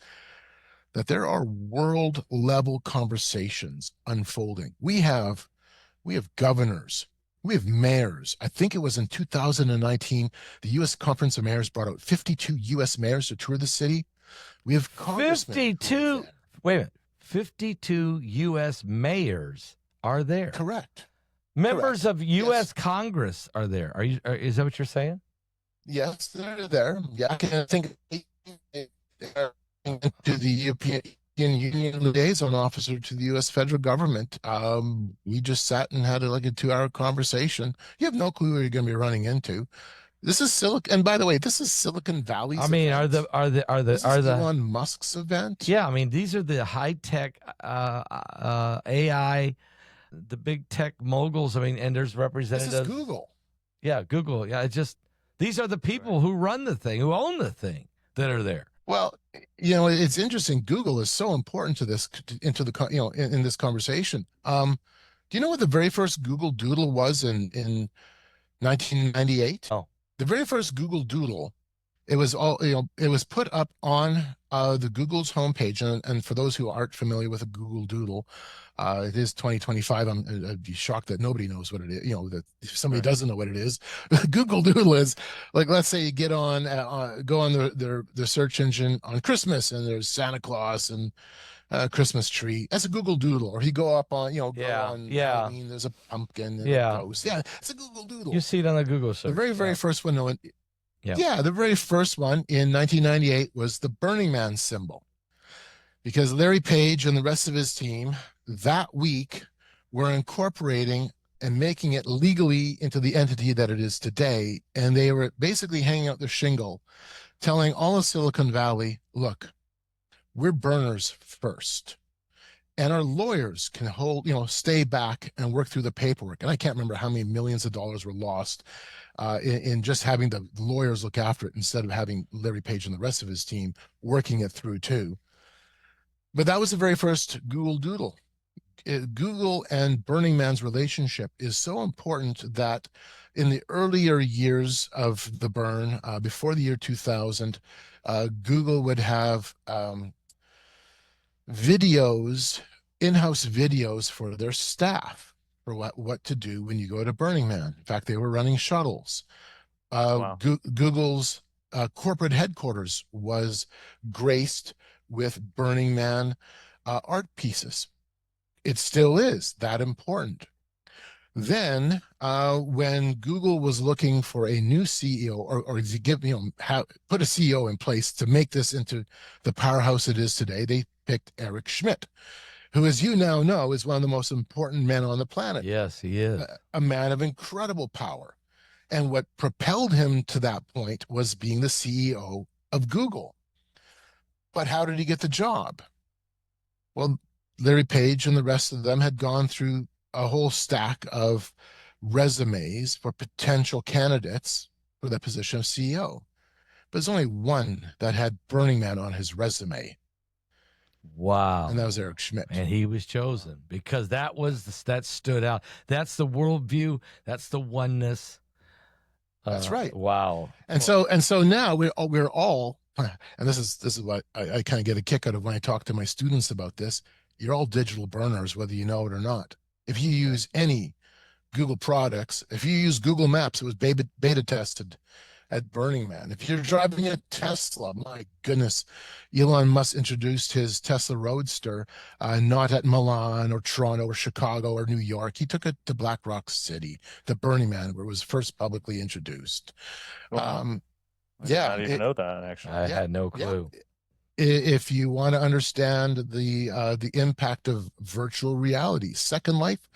that there are world level conversations unfolding. We have governors, we have mayors. I think it was in 2019, the U.S. Conference of Mayors brought out 52 U.S. mayors to tour the city. We have 52. Wait a minute. 52 U.S. mayors are there. Correct. Members of U.S. Congress are there. Is that what you're saying? Yes, they're there. Yeah, I can think to the European Union liaison officer to the U.S. federal government. We just sat and had a 2-hour conversation. You have no clue who you're going to be running into. This is and by the way, this is Silicon Valley's event. This is Elon Musk's event? Yeah, I mean, these are the high tech AI, the big tech moguls. I mean, and there's representatives. This is Google. Yeah, Google. Yeah, these are the people who run the thing, who own the thing, that are there. Well, it's interesting. Google is so important to this, in this conversation. Do you know what the very first Google Doodle was in 1998? Oh. The very first Google Doodle, it was put up on the Google's homepage. And for those who aren't familiar with a Google Doodle, it is 2025. I'd be shocked that nobody knows what it is, that if somebody doesn't know what it is. Google Doodle is let's say you get on, go on their search engine on Christmas, and there's Santa Claus and Christmas tree. That's a Google Doodle. Or you go up on, Halloween, there's a pumpkin and a ghost. Yeah, it's a Google Doodle. You see it on the Google search. The very first one, the very first one in 1998 was the Burning Man symbol. Because Larry Page and the rest of his team that week were incorporating and making it legally into the entity that it is today. And they were basically hanging out their shingle, telling all of Silicon Valley, look, we're burners first. And our lawyers can stay back and work through the paperwork. And I can't remember how many millions of dollars were lost in just having the lawyers look after it instead of having Larry Page and the rest of his team working it through too. But that was the very first Google Doodle. Google and Burning Man's relationship is so important that in the earlier years of the burn, before the year 2000, Google would have videos, in-house videos for their staff for what to do when you go to Burning Man. In fact, they were running shuttles. Wow. Google's corporate headquarters was graced with Burning Man art pieces. It still is that important. Then, when Google was looking for a new CEO, or to give, put a CEO in place to make this into the powerhouse it is today, they picked Eric Schmidt, who, as you now know, is one of the most important men on the planet. Yes, he is. A man of incredible power. And what propelled him to that point was being the CEO of Google. But how did he get the job? Well, Larry Page and the rest of them had gone through a whole stack of resumes for potential candidates for the position of CEO. But there's only one that had Burning Man on his resume. Wow. And that was Eric Schmidt. And he was chosen because that stood out. That's the worldview. That's the oneness. That's right. Wow. And so now we're all, and this is what I kind of get a kick out of when I talk to my students about this. You're all digital burners, whether you know it or not. If you use any Google products, if you use Google Maps, it was beta tested at Burning Man. If you're driving a Tesla, my goodness, Elon Musk introduced his Tesla Roadster not at Milan or Toronto or Chicago or New York. He took it to Black Rock City, to Burning Man, where it was first publicly introduced. I did not even know that, actually. I had no clue. Yeah. If you want to understand the impact of virtual reality, Second Life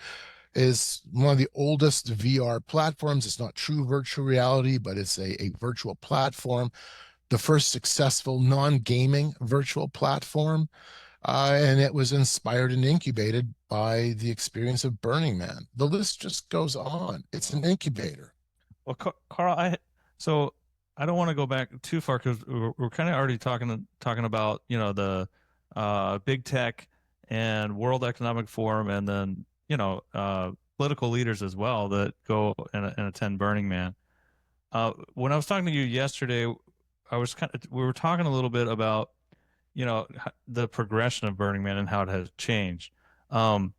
is one of the oldest VR platforms. It's not true virtual reality, but it's a virtual platform, the first successful non-gaming virtual platform. And it was inspired and incubated by the experience of Burning Man. The list just goes on. It's an incubator. Well, Carl, so I don't want to go back too far because we're kind of already talking about, the big tech and World Economic Forum, and then political leaders as well that go and attend Burning Man. When I was talking to you yesterday, we were talking a little bit about the progression of Burning Man and how it has changed. From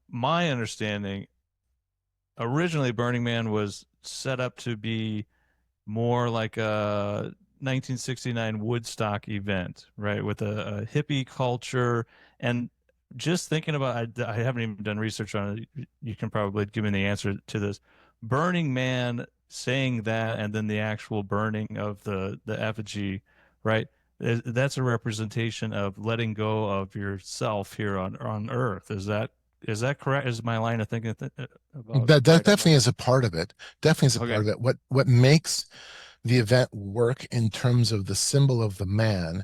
my understanding, originally Burning Man was set up to be more like a 1969 Woodstock event, right? With a hippie culture. And just thinking about, I haven't even done research on it. You can probably give me the answer to this. Burning Man saying that, and then the actual burning of the effigy, right? That's a representation of letting go of yourself here on Earth. Is that correct? Is my line of thinking about That definitely is a part of it. Definitely is a part of it. What makes the event work in terms of the symbol of the man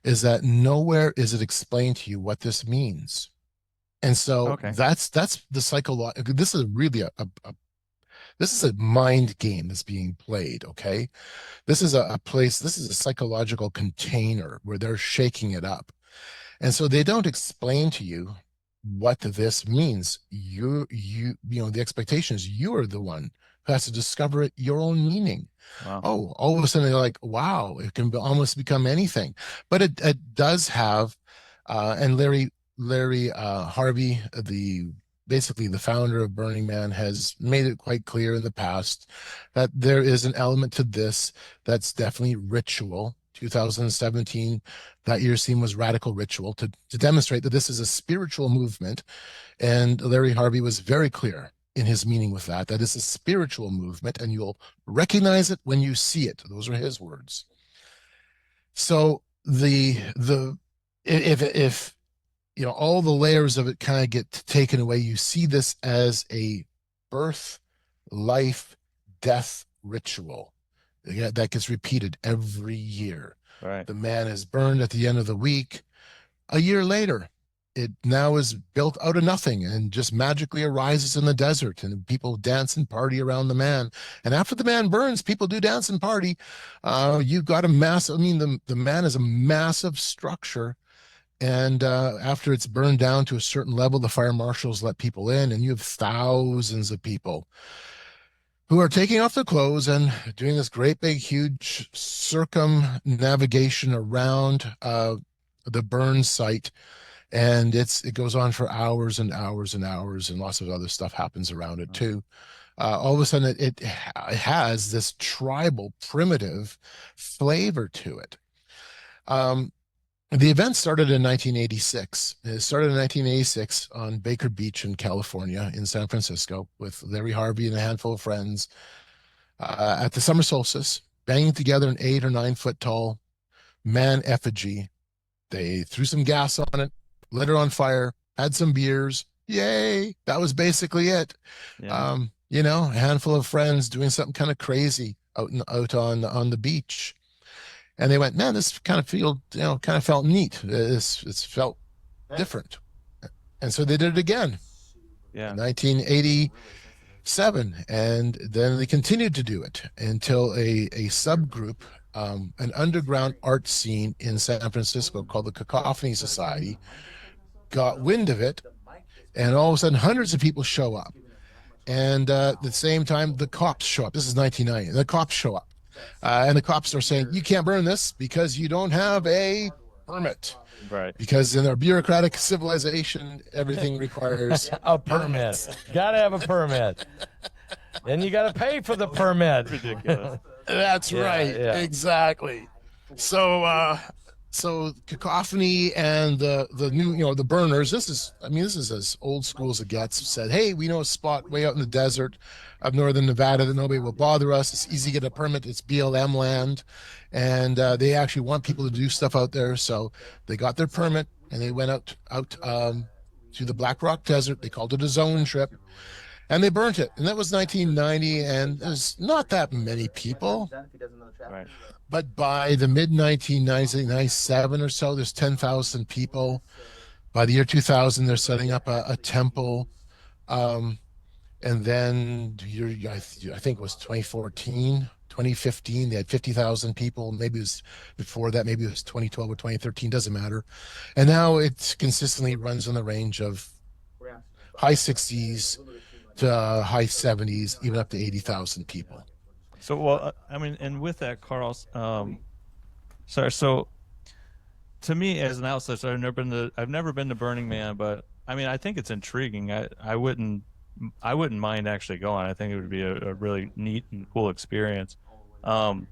is that nowhere is it explained to you what this means. And so that's the psychological. This is really this is a mind game that's being played. Okay, this is a place. This is a psychological container where they're shaking it up, and so they don't explain to you what this means. The expectation is you are the one who has to discover it your own meaning. Wow. Oh, all of a sudden they're like, wow, it can almost become anything. But it does have, and Larry Harvey, basically the founder of Burning Man, has made it quite clear in the past that there is an element to this that's definitely ritual. 2017, that year's theme was radical ritual, to demonstrate that this is a spiritual movement. And Larry Harvey was very clear in his meaning with that it's a spiritual movement, and you'll recognize it when you see it. Those are his words. So if all the layers of it kind of get taken away, you see this as a birth, life, death ritual that gets repeated every year. Right. The man is burned at the end of the week. A year later, it now is built out of nothing and just magically arises in the desert, and people dance and party around the man. And after the man burns, people do dance and party. You've got the man is a massive structure. And after it's burned down to a certain level, the fire marshals let people in, and you have thousands of people who are taking off their clothes and doing this great big huge circumnavigation around the burn site. And it goes on for hours and hours and hours, and lots of other stuff happens around it too. All of a sudden it has this tribal, primitive flavor to it. The event started in 1986. It started in 1986 on Baker Beach in California, in San Francisco, with Larry Harvey and a handful of friends at the summer solstice, banging together an 8 or 9 foot tall man effigy. They threw some gas on it, lit it on fire, had some beers. Yay! That was basically it. Yeah. A handful of friends doing something kind of crazy out on the beach. And they went, man, this kind of felt neat. It's felt different. And so they did it again. Yeah. 1987. And then they continued to do it until a subgroup, an underground art scene in San Francisco called the Cacophony Society, got wind of it. And all of a sudden, hundreds of people show up. And at the same time, the cops show up. This is 1990. The cops show up. And the cops are saying, you can't burn this because you don't have a permit. Right. Because in our bureaucratic civilization, everything requires a permit. Got to have a permit. Then you got to pay for the permit. Ridiculous. That's right. Yeah. Exactly. So Cacophony and the new, the burners, this is as old school as it gets, said, hey, we know a spot way out in the desert of northern Nevada that nobody will bother us. It's easy to get a permit. It's BLM land. And they actually want people to do stuff out there. So they got their permit and they went out to the Black Rock Desert. They called it a zone trip. And they burnt it. And that was 1990. And there's not that many people. Right. But by the mid-1990s, 97 or so, there's 10,000 people. By the year 2000, they're setting up a temple. And then I think it was 2015, they had 50,000 people. Maybe it was before that, maybe it was 2012 or 2013, doesn't matter. And now it consistently runs in the range of high 60s to high 70s, even up to 80,000 people. So, well, and with that, Carl, so to me as an outsider, I've never been to Burning Man, but I think it's intriguing. I wouldn't mind actually going. I think it would be a really neat and cool experience. And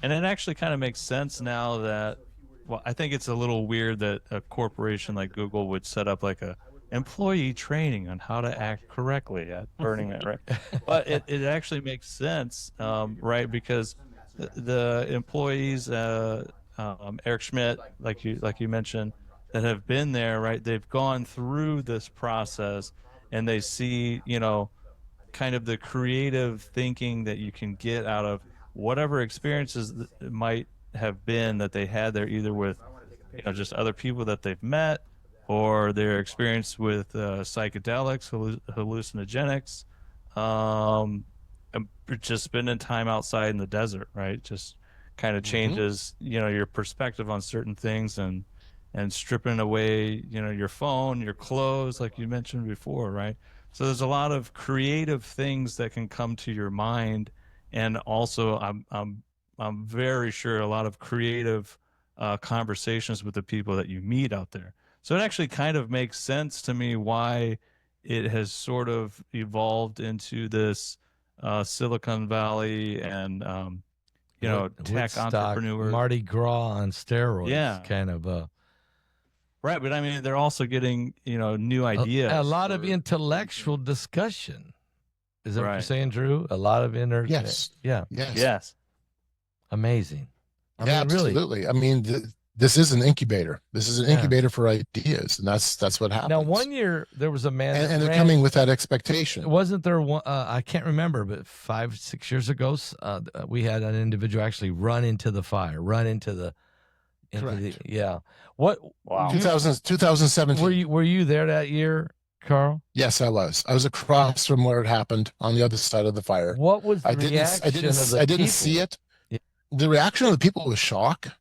it actually kind of makes sense now that, well, I think it's a little weird that a corporation like Google would set up like a employee training on how to act correctly at Burning Man, right? But it actually makes sense, right? Because the employees, Eric Schmidt, like you mentioned, that have been there, right? They've gone through this process, and they see, kind of the creative thinking that you can get out of whatever experiences that might have been that they had there, either with, just other people that they've met, or their experience with psychedelics, hallucinogenics, just spending time outside in the desert, right? Just kind of changes, your perspective on certain things, and stripping away, your phone, your clothes, like you mentioned before, right? So there's a lot of creative things that can come to your mind, and also I'm very sure a lot of creative conversations with the people that you meet out there. So it actually kind of makes sense to me why it has sort of evolved into this Silicon Valley and tech Woodstock, entrepreneurs, Mardi Gras on steroids, Yeah. kind of. Right, but they're also getting new ideas. A lot of intellectual discussion. Is that what you're Right. saying, Drew? A lot of Yes. Yeah. Yes. Amazing. Really. Absolutely. This is an incubator. This is an incubator for ideas, and that's what happens. Now, one year there was a man, and they're coming with that expectation. Wasn't there one? I can't remember, but 5-6 years ago, we had an individual actually run into the fire, Correct. yeah. What? Wow. 2017. Were you there that year, Carl? Yes, I was. I was across from where it happened on the other side of the fire. What was the reaction of the I didn't people? see it. Yeah. The reaction of the people was shock.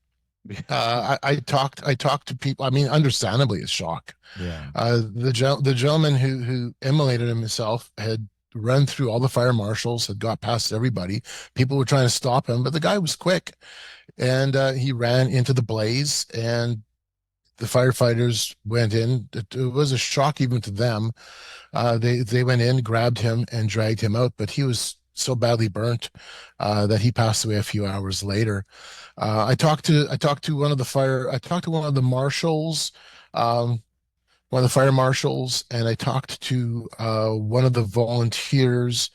I talked to people. Understandably, it's shock. Yeah. The gentleman who immolated himself had run through all the fire marshals, had got past everybody. People were trying to stop him, but the guy was quick, and he ran into the blaze, and the firefighters went in. It was a shock even to them. They went in, grabbed him, and dragged him out, but he was so badly burnt that he passed away a few hours later. I talked to one of the marshals, one of the fire marshals, and I talked to one of the volunteers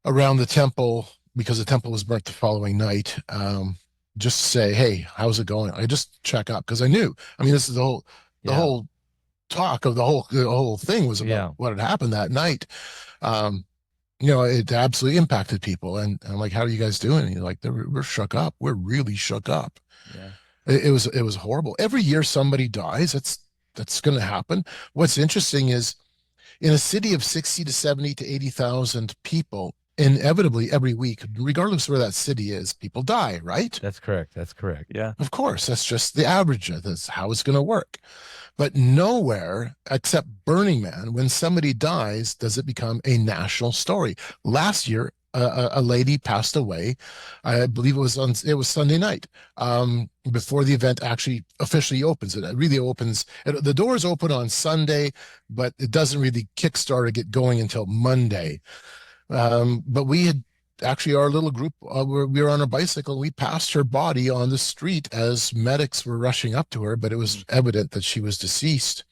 around the temple because the temple was burnt the following night. Just to say, hey, how's it going? I just check up because I knew. I mean, this is the whole talk of the whole thing was about what had happened that night. It absolutely impacted people, and I'm like, how are you guys doing? And you're like, we're shook up. We're really shook up. Yeah. It was horrible. Every year somebody dies. That's going to happen. What's interesting is in a city of 60 to 70 to 80,000 people, inevitably every week, regardless of where that city is, people die, right? That's correct. Yeah. Of course, that's just the average. That's how it's going to work. But nowhere except Burning Man, when somebody dies, does it become a national story. Last year, a lady passed away. I believe it was Sunday night, before the event actually officially opens. It really opens. The doors open on Sunday, but it doesn't really kickstart or get going until Monday. But we had actually, our little group, we were on a bicycle. We passed her body on the street as medics were rushing up to her, but it was evident that she was deceased.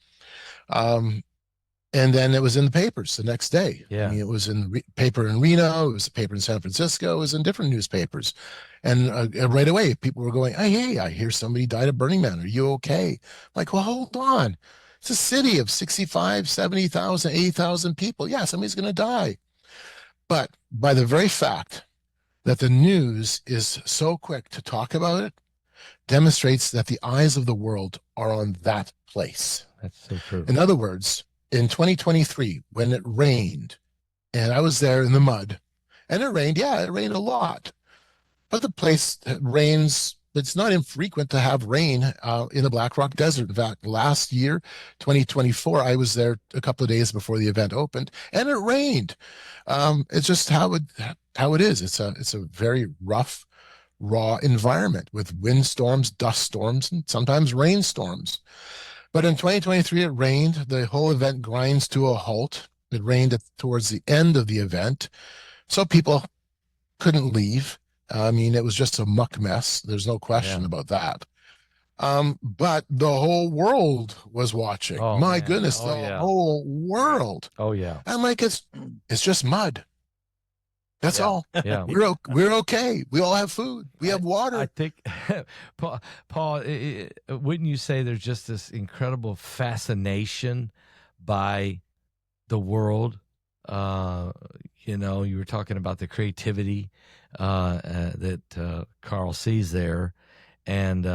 And then it was in the papers the next day. Yeah. I mean, it was in the paper in Reno. It was the paper in San Francisco. It was in different newspapers. And right away, people were going, hey, I hear somebody died at Burning Man. Are you okay? Like, well, hold on. It's a city of 65, 70,000, 80,000 people. Yeah, somebody's going to die. But by the very fact that the news is so quick to talk about it, demonstrates that the eyes of the world are on that place. That's so true. In other words, in 2023, when it rained, and I was there in the mud, and it rained a lot. But the place rains, it's not infrequent to have rain in the Black Rock Desert. In fact, last year, 2024, I was there a couple of days before the event opened, and it rained. It's just how it is. It's a very rough, raw environment with windstorms, dust storms, and sometimes rainstorms. But in 2023, it rained. The whole event grinds to a halt. It rained towards the end of the event, so people couldn't leave. I mean, it was just a muck mess. There's no question about that. But the whole world was watching. Oh, My man. goodness, Oh, the yeah. whole world. Oh yeah. I'm like, it's just mud. That's all. Yeah. We're okay. We all have food. We have water. I think, Paul, wouldn't you say there's just this incredible fascination by the world? You were talking about the creativity that Carl sees there, and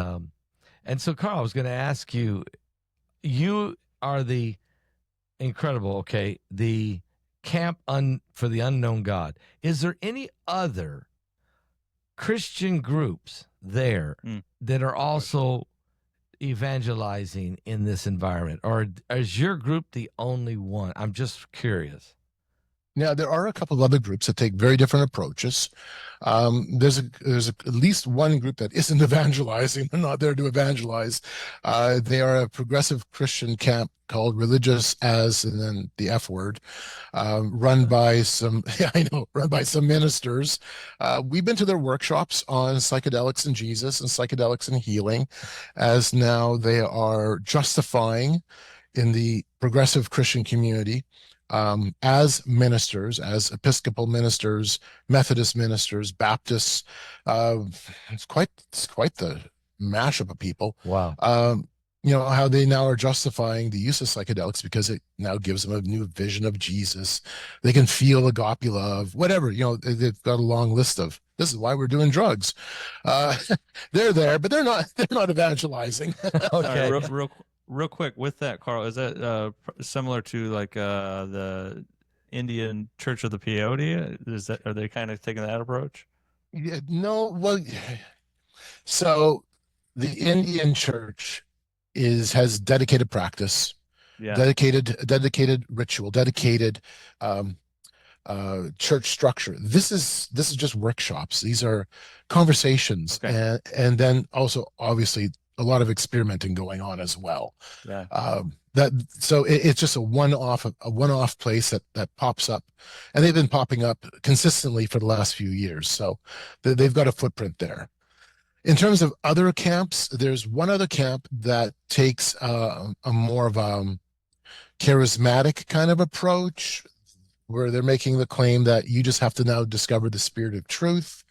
so Carl, I was going to ask you. You are the incredible. Okay, the camp for the unknown God. Is there any other Christian groups there that are also evangelizing in this environment, or is your group the only one? I'm just curious. Now, there are a couple of other groups that take very different approaches. There's at least one group that isn't evangelizing. They're not there to evangelize. They are a progressive Christian camp called Religious As, and then the F word, run by some ministers. We've been to their workshops on psychedelics and Jesus and psychedelics and healing, as now they are justifying in the progressive Christian community as ministers, as Episcopal ministers, Methodist ministers, Baptists. It's quite the mashup of people. Wow. How they now are justifying the use of psychedelics because it now gives them a new vision of Jesus. They can feel agape love, whatever. They've got a long list of, this is why we're doing drugs. They're there, but they're not evangelizing. Okay. Real quick with that, Carl, is that similar to like the Indian Church of the Peyote? Are they kind of taking that approach? Yeah, no, well, so the Indian Church has dedicated practice, dedicated ritual, dedicated church structure. This is just workshops. These are conversations, and then also obviously a lot of experimenting going on as well. Yeah. it's just a one-off place that pops up, and they've been popping up consistently for the last few years. So they've got a footprint there. In terms of other camps, there's one other camp that takes a more of a charismatic kind of approach, where they're making the claim that you just have to now discover the spirit of truth.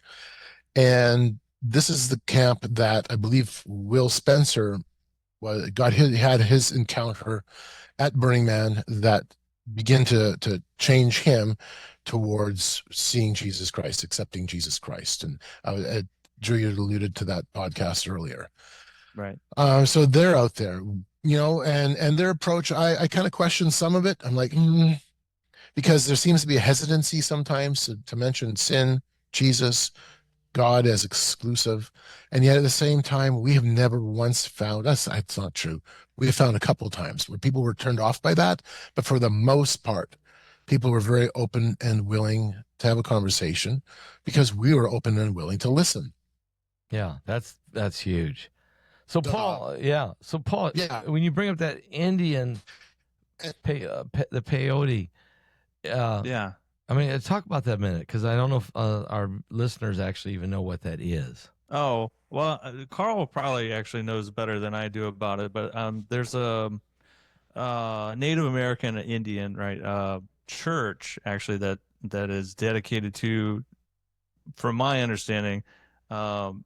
And this is the camp that I believe Will Spencer had his encounter at Burning Man that began to change him towards seeing Jesus Christ, accepting Jesus Christ. And Drew, you alluded to that podcast earlier. Right. So they're out there, and their approach, I kind of question some of it. I'm like, because there seems to be a hesitancy sometimes to mention sin, Jesus, God as exclusive. And yet at the same time, we have never once found, that's not true. We have found a couple of times where people were turned off by that. But for the most part, people were very open and willing to have a conversation because we were open and willing to listen. Yeah, that's huge. So Paul, when you bring up that Indian, the peyote, Yeah. I mean, talk about that a minute, because I don't know if our listeners actually even know what that is. Oh, well, Carl probably actually knows better than I do about it, but there's a Native American Indian, right, church actually that is dedicated to, from my understanding, gathering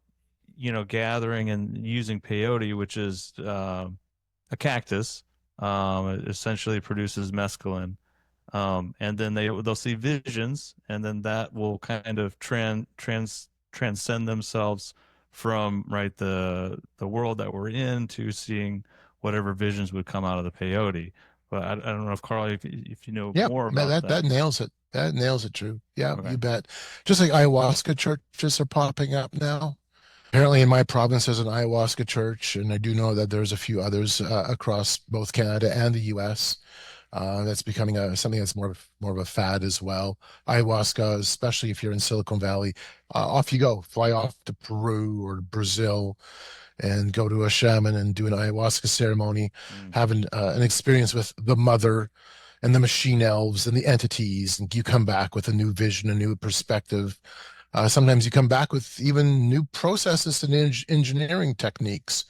and using peyote, which is a cactus. It essentially produces mescaline. And then they'll see visions, and then that will kind of transcend themselves from the world that we're in to seeing whatever visions would come out of the peyote. But I don't know if Carl, if you know more about that nails it. That nails it, Drew. Yeah, Okay. You bet. Just like ayahuasca churches are popping up now. Apparently in my province there's an ayahuasca church, and I do know that there's a few others across both Canada and the US. That's becoming something that's more of a fad as well. Ayahuasca, especially if you're in Silicon Valley, off you go, fly off to Peru or Brazil, and go to a shaman and do an ayahuasca ceremony, having an experience with the mother and the machine elves and the entities, and you come back with a new vision, a new perspective. Sometimes you come back with even new processes and engineering techniques.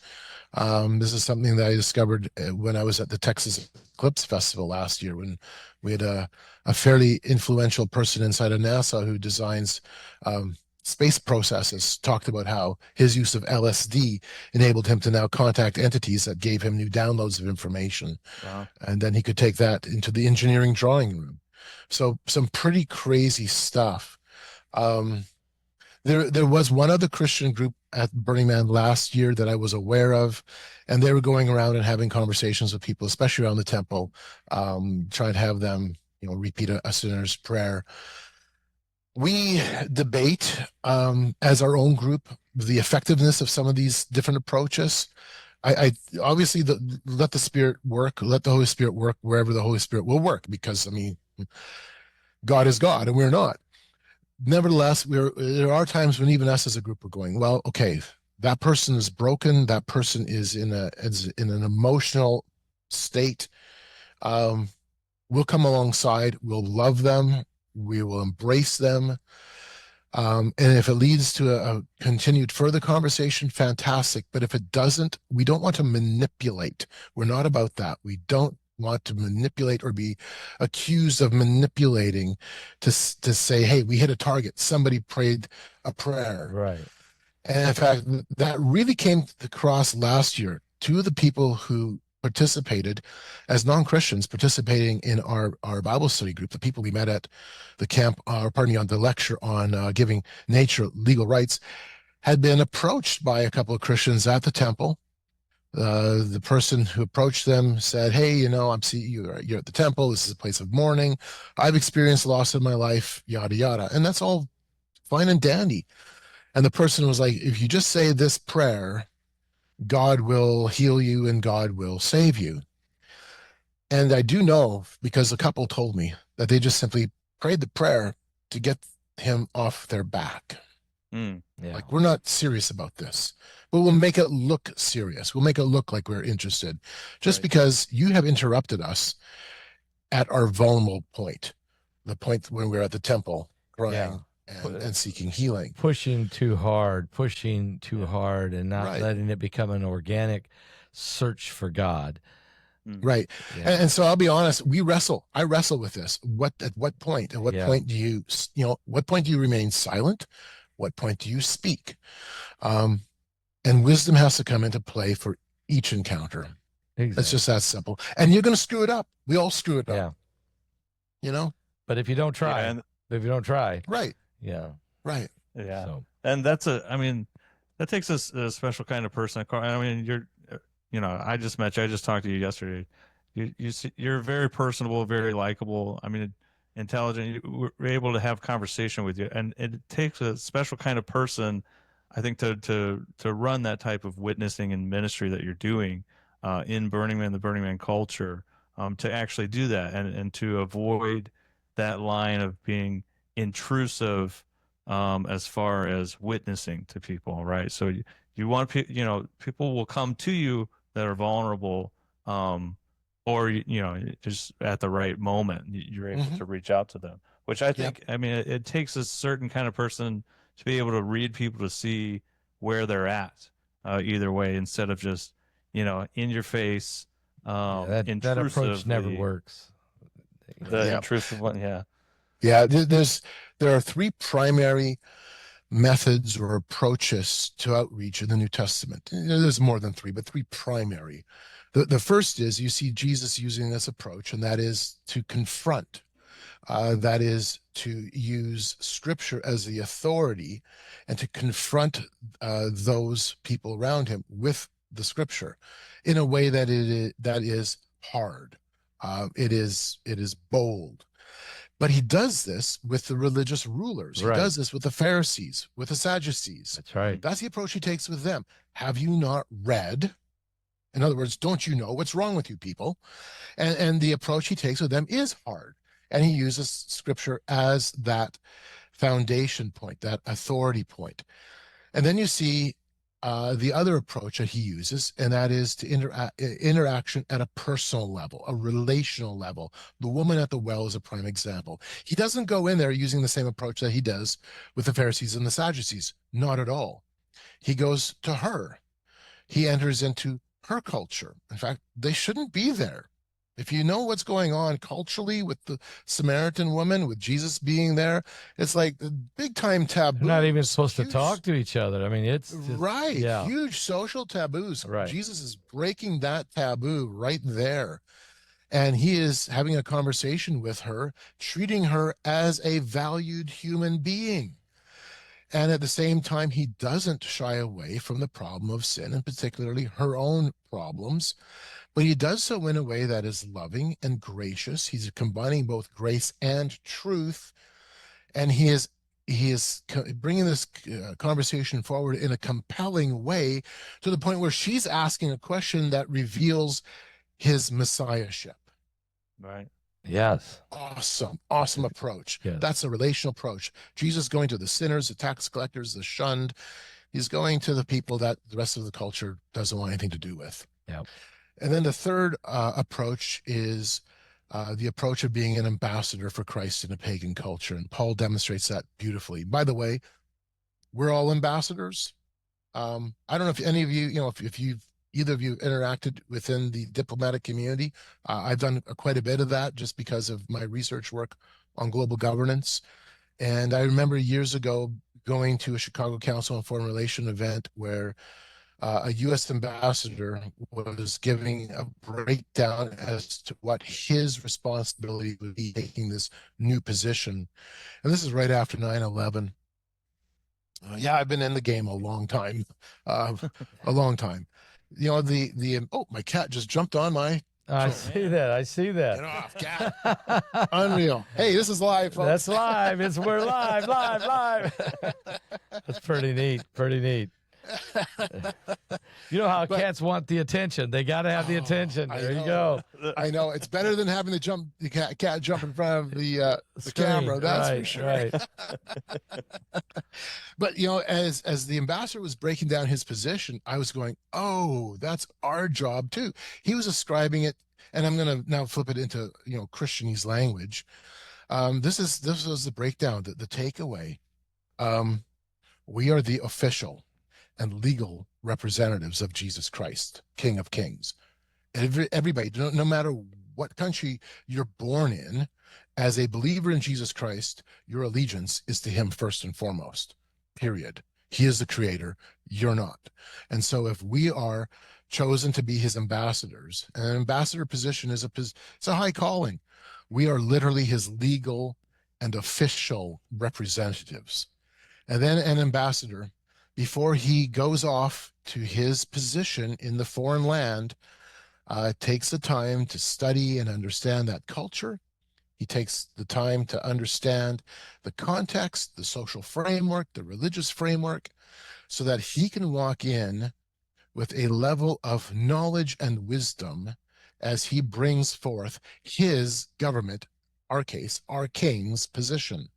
This is something that I discovered when I was at the Texas Eclipse Festival last year, when we had a fairly influential person inside of NASA who designs space processes, talked about how his use of LSD enabled him to now contact entities that gave him new downloads of information. Wow. And then he could take that into the engineering drawing room. So some pretty crazy stuff. There was one other Christian group at Burning Man last year that I was aware of, and they were going around and having conversations with people, especially around the temple, trying to have them, repeat a sinner's prayer. We debate as our own group the effectiveness of some of these different approaches. I obviously let the Spirit work, let the Holy Spirit work wherever the Holy Spirit will work, because God is God and we're not. Nevertheless, there are times when even us as a group are going, well, okay, that person is broken. That person is in an emotional state. We'll come alongside. We'll love them. We will embrace them. And if it leads to a continued further conversation, fantastic. But if it doesn't, we don't want to manipulate. We're not about that. We don't want to manipulate or be accused of manipulating to say, hey, we hit a target. Somebody prayed a prayer. Right. And in fact, that really came across last year. Two of the people who participated as non-Christians, participating in our Bible study group, the people we met at the camp, on the lecture on giving nature legal rights, had been approached by a couple of Christians at the temple. The person who approached them said, hey, I'm seeing you're at the temple. This is a place of mourning. I've experienced loss in my life, yada, yada. And that's all fine and dandy. And the person was like, if you just say this prayer, God will heal you and God will save you. And I do know, because a couple told me, that they just simply prayed the prayer to get him off their back. Mm. Yeah. Like, we're not serious about this, but we'll make it look serious. We'll make it look like we're interested just Right. because you have interrupted us at our vulnerable point, the point when we're at the temple crying and seeking healing. Pushing too hard, and not Right. letting it become an organic search for God. Right. Yeah. And so I'll be honest, I wrestle with this. At what point do what point do you remain silent? What point do you speak? And wisdom has to come into play for each encounter. Exactly. It's just that simple. And you're going to screw it up. We all screw it up. Yeah. But if you don't try, right. Yeah. Right. Yeah. So. And that takes a special kind of person. I mean, I just met you. I just talked to you yesterday. You're very personable, very likable. I mean, intelligent. We're able to have conversation with you, and it takes a special kind of person, I think, to run that type of witnessing and ministry that you're doing in Burning Man, the Burning Man culture, to actually do that and to avoid that line of being intrusive as far as witnessing to people, right? So you want people will come to you that are vulnerable, or just at the right moment you're able to reach out to them, which I think, I mean, it takes a certain kind of person to be able to read people to see where they're at, either way, instead of just in your face, that approach never works. The intrusive one. There are three primary methods or approaches to outreach in the New Testament. There's more than three, but three primary. The first is, you see Jesus using this approach, and that is to confront. That is to use Scripture as the authority and to confront those people around him with the Scripture in a way that is hard. It is bold. But he does this with the religious rulers. Right. He does this with the Pharisees, with the Sadducees. That's right. That's the approach he takes with them. Have you not read? In other words, don't you know what's wrong with you people? And the approach he takes with them is hard. And he uses Scripture as that foundation point, that authority point. And then you see the other approach that he uses, and that is to interaction at a personal level, a relational level. The woman at the well is a prime example. He doesn't go in there using the same approach that he does with the Pharisees and the Sadducees. Not at all. He goes to her. He enters into her culture. In fact, they shouldn't be there. If you know what's going on culturally with the Samaritan woman, with Jesus being there, it's like the big time taboo. They're not even supposed to talk to each other. I mean, it's just, right. Yeah. Huge social taboos. Right. Jesus is breaking that taboo right there. And he is having a conversation with her, treating her as a valued human being. And at the same time, he doesn't shy away from the problem of sin, and particularly her own problems. But he does so in a way that is loving and gracious. He's combining both grace and truth. And he is bringing this conversation forward in a compelling way, to the point where she's asking a question that reveals his messiahship. Right. Yes. Awesome approach. Yes. That's a relational approach. Jesus going to the sinners, the tax collectors, the shunned. He's going to the people that the rest of the culture doesn't want anything to do with. Yeah. And then the third approach is the approach of being an ambassador for Christ in a pagan culture. And Paul demonstrates that beautifully. By the way, we're all ambassadors. I don't know if any of you, if either of you interacted within the diplomatic community. I've done quite a bit of that just because of my research work on global governance. And I remember years ago going to a Chicago Council on Foreign Relations event where a U.S. ambassador was giving a breakdown as to what his responsibility would be taking this new position. And this is right after 9/11. I've been in the game a long time, a long time. Oh, my cat just jumped on my. I see that. Get off, cat. Unreal. Hey, this is live, folks. That's live. We're live. That's pretty neat. You know how But- cats want the attention. They got to have the Oh, attention. I There you know. go. I know it's better than having the cat jump in front of the Screen. camera. That's for Right, sure. right. But as the ambassador was breaking down his position, I was going, "Oh, that's our job too." He was ascribing it, and I'm going to now flip it into Christianese language. This was the breakdown, the takeaway. We are the official and legal representatives of Jesus Christ, King of Kings. Everybody, no matter what country you're born in, as a believer in Jesus Christ, your allegiance is to him first and foremost, period. He is the creator, you're not. And so if we are chosen to be his ambassadors, and an ambassador position is it's a high calling. We are literally his legal and official representatives. And then an ambassador, before he goes off to his position in the foreign land, takes the time to study and understand that culture. He takes the time to understand the context, the social framework, the religious framework, so that he can walk in with a level of knowledge and wisdom as he brings forth his government, our case, our king's position.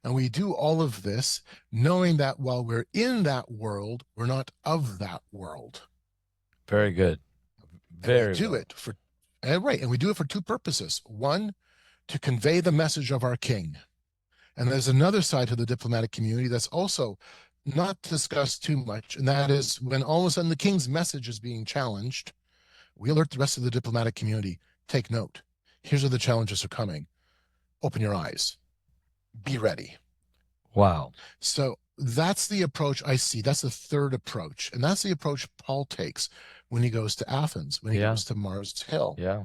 And we do all of this knowing that while we're in that world, we're not of that world. Very good. Very And we do well. it for and we do it for two purposes. One, to convey the message of our king. And there's another side to the diplomatic community that's also not discussed too much, and that is when all of a sudden the king's message is being challenged, we alert the rest of the diplomatic community. Take note. Here's where the challenges are coming. Open your eyes. Be ready. Wow. So that's the approach I see. That's the third approach. And that's the approach Paul takes when he goes to Athens, when he Yeah. goes to Mars Hill. Yeah.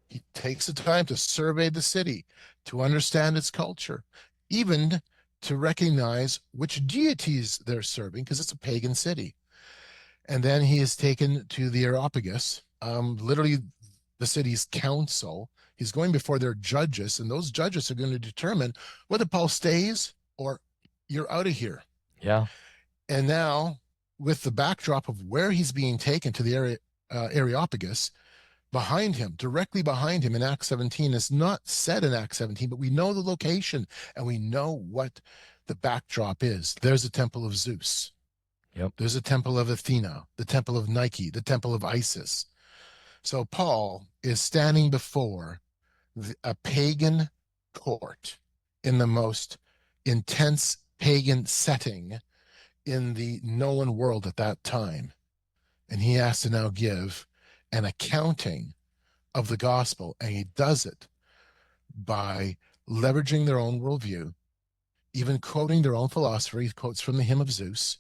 He takes the time to survey the city, to understand its culture, even to recognize which deities they're serving, because it's a pagan city. And then he is taken to the Areopagus, literally the city's council. He's going before their judges, and those judges are going to determine whether Paul stays or you're out of here. Yeah. And now, with the backdrop of where he's being taken to the Areopagus, behind him, directly behind him in Acts 17, is not said in Acts 17, but we know the location and we know what the backdrop is. There's a temple of Zeus. Yep. There's a temple of Athena, the temple of Nike, the temple of Isis. So Paul is standing before a pagan court in the most intense pagan setting in the known world at that time. And he has to now give an accounting of the gospel. And he does it by leveraging their own worldview, even quoting their own philosophy. He quotes from the hymn of Zeus.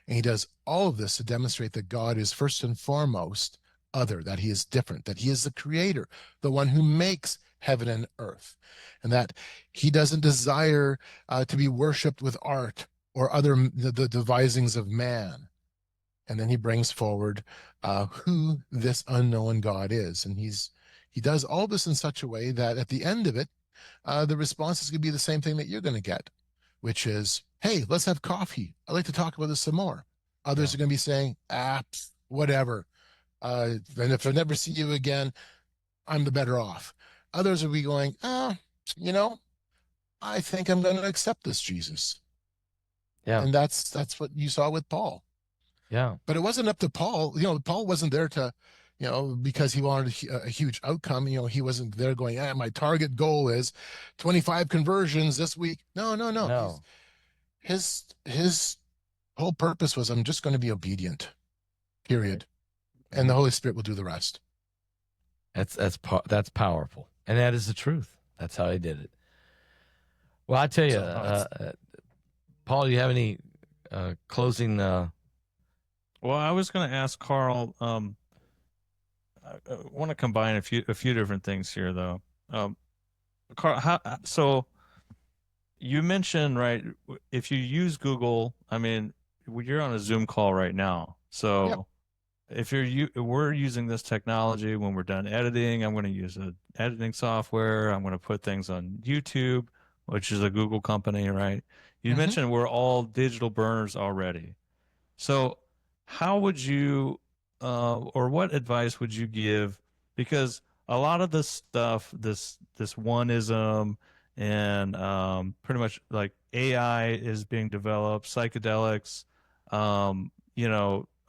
And he does all of this to demonstrate that God is first and foremost other, that he is different, that he is the creator, the one who makes heaven and earth, and that he doesn't desire to be worshipped with art or other the devisings of man. And then he brings forward who this unknown God is. And he does all this in such a way that at the end of it, the response is going to be the same thing that you're going to get, which is, hey, let's have coffee. I'd like to talk about this some more. Others are going to be saying, whatever. And if I never see you again, I'm the better off. Others will be going, I think I'm going to accept this Jesus. Yeah. And that's what you saw with Paul. Yeah. But it wasn't up to Paul. Paul wasn't there to, because he wanted a huge outcome. He wasn't there going, my target goal is 25 conversions this week. No. No. His whole purpose was, I'm just going to be obedient, period. And the Holy Spirit will do the rest. That's powerful. And that is the truth. That's how he did it. Well, I tell you, Paul, do you have any closing? Well, I was going to ask Carl. I want to combine a few different things here, though. Carl, so you mentioned, right? If you use Google, I mean, you're on a Zoom call right now, so. Yep. If we're using this technology when we're done editing, I'm going to use an editing software. I'm going to put things on YouTube, which is a Google company, right? You mentioned we're all digital burners already. So, how would you, or what advice would you give? Because a lot of this stuff, this one-ism, and pretty much like AI is being developed, psychedelics,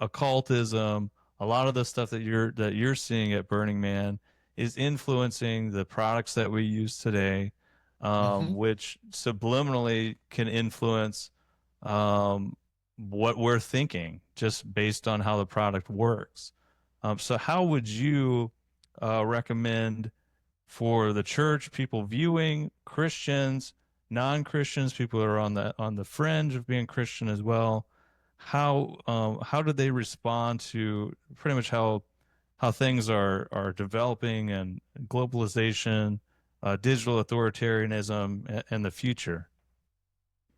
occultism. A lot of the stuff that you're seeing at Burning Man is influencing the products that we use today, Hmm. which subliminally can influence um, what we're thinking just based on how the product works. So, how would you recommend for the church, people viewing, Christians, non-Christians, people who are on the fringe of being Christian as well? How do they respond to pretty much how things are developing and globalization, digital authoritarianism, and the future?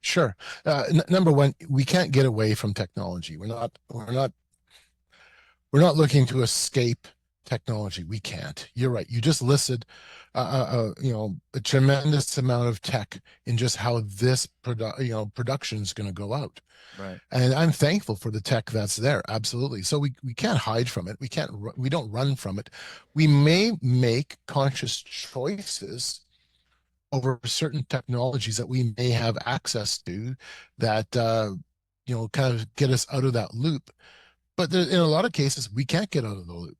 Sure. Number one, we can't get away from technology. We're not looking to escape technology. We can't. You're right. You just listed, a tremendous amount of tech in just how this production is going to go out. Right. And I'm thankful for the tech that's there. Absolutely. So we can't hide from it. We don't run from it. We may make conscious choices over certain technologies that we may have access to that kind of get us out of that loop. But in a lot of cases, we can't get out of the loop.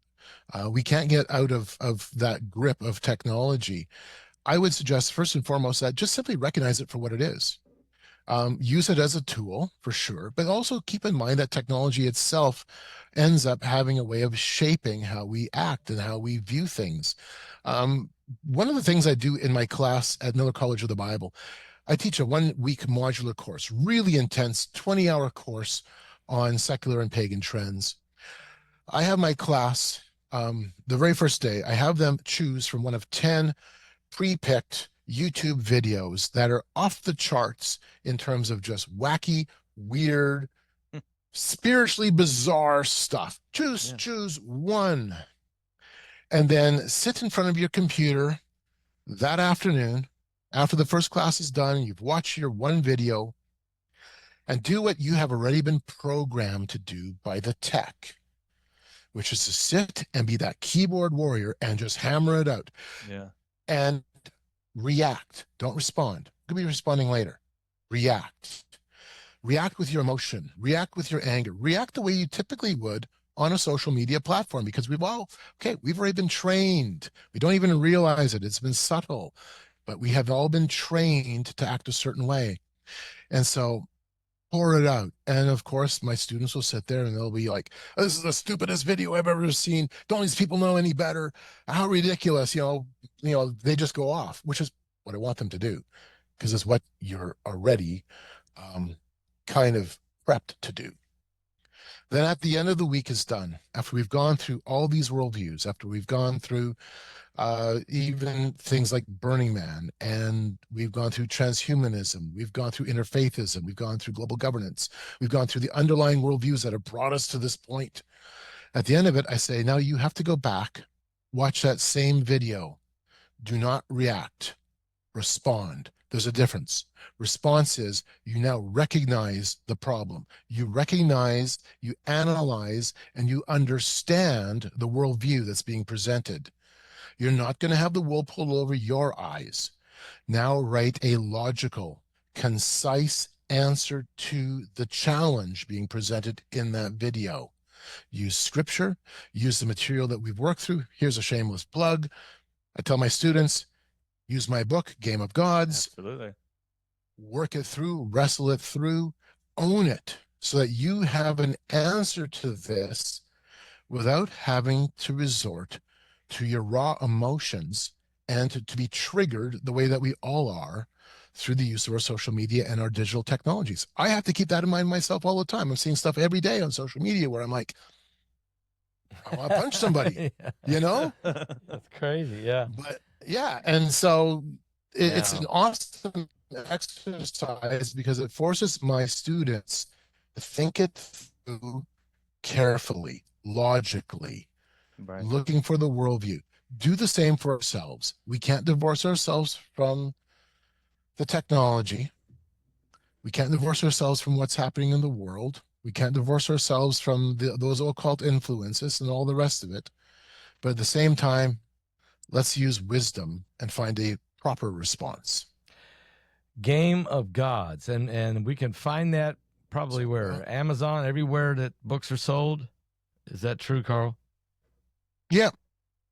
We can't get out of that grip of technology. I would suggest first and foremost that just simply recognize it for what it is. Use it as a tool for sure, but also keep in mind that technology itself ends up having a way of shaping how we act and how we view things. One of the things I do in my class at Miller College of the Bible, I teach a 1 week modular course, really intense 20-hour course on secular and pagan trends. I have my class, the very first day, I have them choose from one of 10 pre-picked YouTube videos that are off the charts in terms of just wacky, weird, spiritually bizarre stuff. Choose one. And then sit in front of your computer that afternoon after the first class is done, you've watched your one video, and do what you have already been programmed to do by the tech, which is to sit and be that keyboard warrior and just hammer it out. Yeah. And react. Don't respond. You could be responding later. React. React with your emotion. React with your anger. React the way you typically would on a social media platform, because we've already been trained. We don't even realize it. It's been subtle, but we have all been trained to act a certain way. And so pour it out. And of course, my students will sit there and they'll be like, this is the stupidest video I've ever seen. Don't these people know any better? How ridiculous, they just go off, which is what I want them to do, because it's what you're already kind of prepped to do. Then at the end of the week is done, after we've gone through all these worldviews, after we've gone through even things like Burning Man, and we've gone through transhumanism, we've gone through interfaithism, we've gone through global governance, we've gone through the underlying worldviews that have brought us to this point. At the end of it, I say, now you have to go back, watch that same video. Do not react, respond. There's a difference. Response is you now recognize the problem. You recognize, you analyze, and you understand the worldview that's being presented. You're not going to have the wool pulled over your eyes. Now write a logical, concise answer to the challenge being presented in that video. Use scripture, use the material that we've worked through. Here's a shameless plug. I tell my students, use my book, Game of Gods. Absolutely. Work it through, wrestle it through, own it, so that you have an answer to this without having to resort to your raw emotions and to be triggered the way that we all are through the use of our social media and our digital technologies. I have to keep that in mind myself all the time. I'm seeing stuff every day on social media where I'm like, I want to punch somebody, That's crazy. Yeah. But yeah, and so it's Yeah. an awesome exercise because it forces my students to think it through carefully, logically, Right. looking for the worldview. Do the same for ourselves. We can't divorce ourselves from the technology. We can't divorce ourselves from what's happening in the world. We can't divorce ourselves from those occult influences and all the rest of it. But at the same time, let's use wisdom and find a proper response. Game of Gods, and we can find that probably where? Amazon, everywhere that books are sold. Is that true, Carl? Yeah.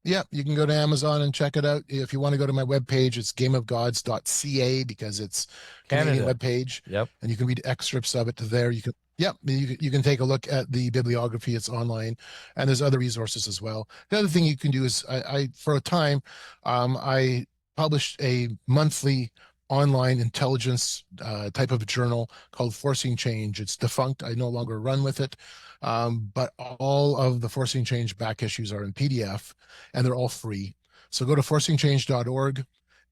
Yeah, you can go to Amazon and check it out. If you want to go to my webpage, it's gameofgods.ca because it's Canadian webpage. Yep. And you can read excerpts of it there. You can take a look at the bibliography. It's online, and there's other resources as well. The other thing you can do is I for a time, I published a monthly online intelligence type of journal called Forcing Change. It's defunct. I no longer run with it. But all of the Forcing Change back issues are in PDF, and they're all free. So go to forcingchange.org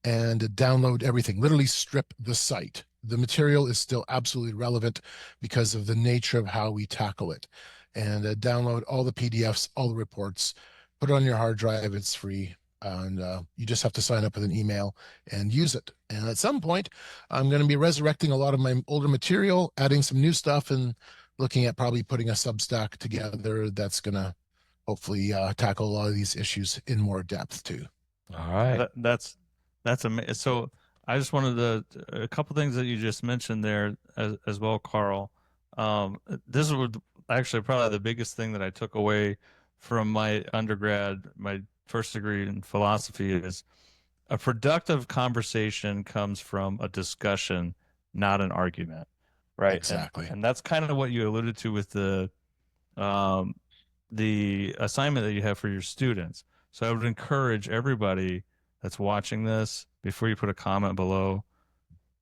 and download everything. Literally strip the site. The material is still absolutely relevant because of the nature of how we tackle it. And download all the PDFs, all the reports, put it on your hard drive. It's free. And you just have to sign up with an email and use it. And at some point, I'm going to be resurrecting a lot of my older material, adding some new stuff, and looking at probably putting a Substack together that's going to hopefully tackle a lot of these issues in more depth too. All right. That's amazing. So I just wanted a couple things that you just mentioned there as well, Carl. This was actually probably the biggest thing that I took away from my undergrad, my first degree in philosophy, is a productive conversation comes from a discussion, not an argument. Right. Exactly. And that's kind of what you alluded to with the assignment that you have for your students. So I would encourage everybody that's watching this, before you put a comment below,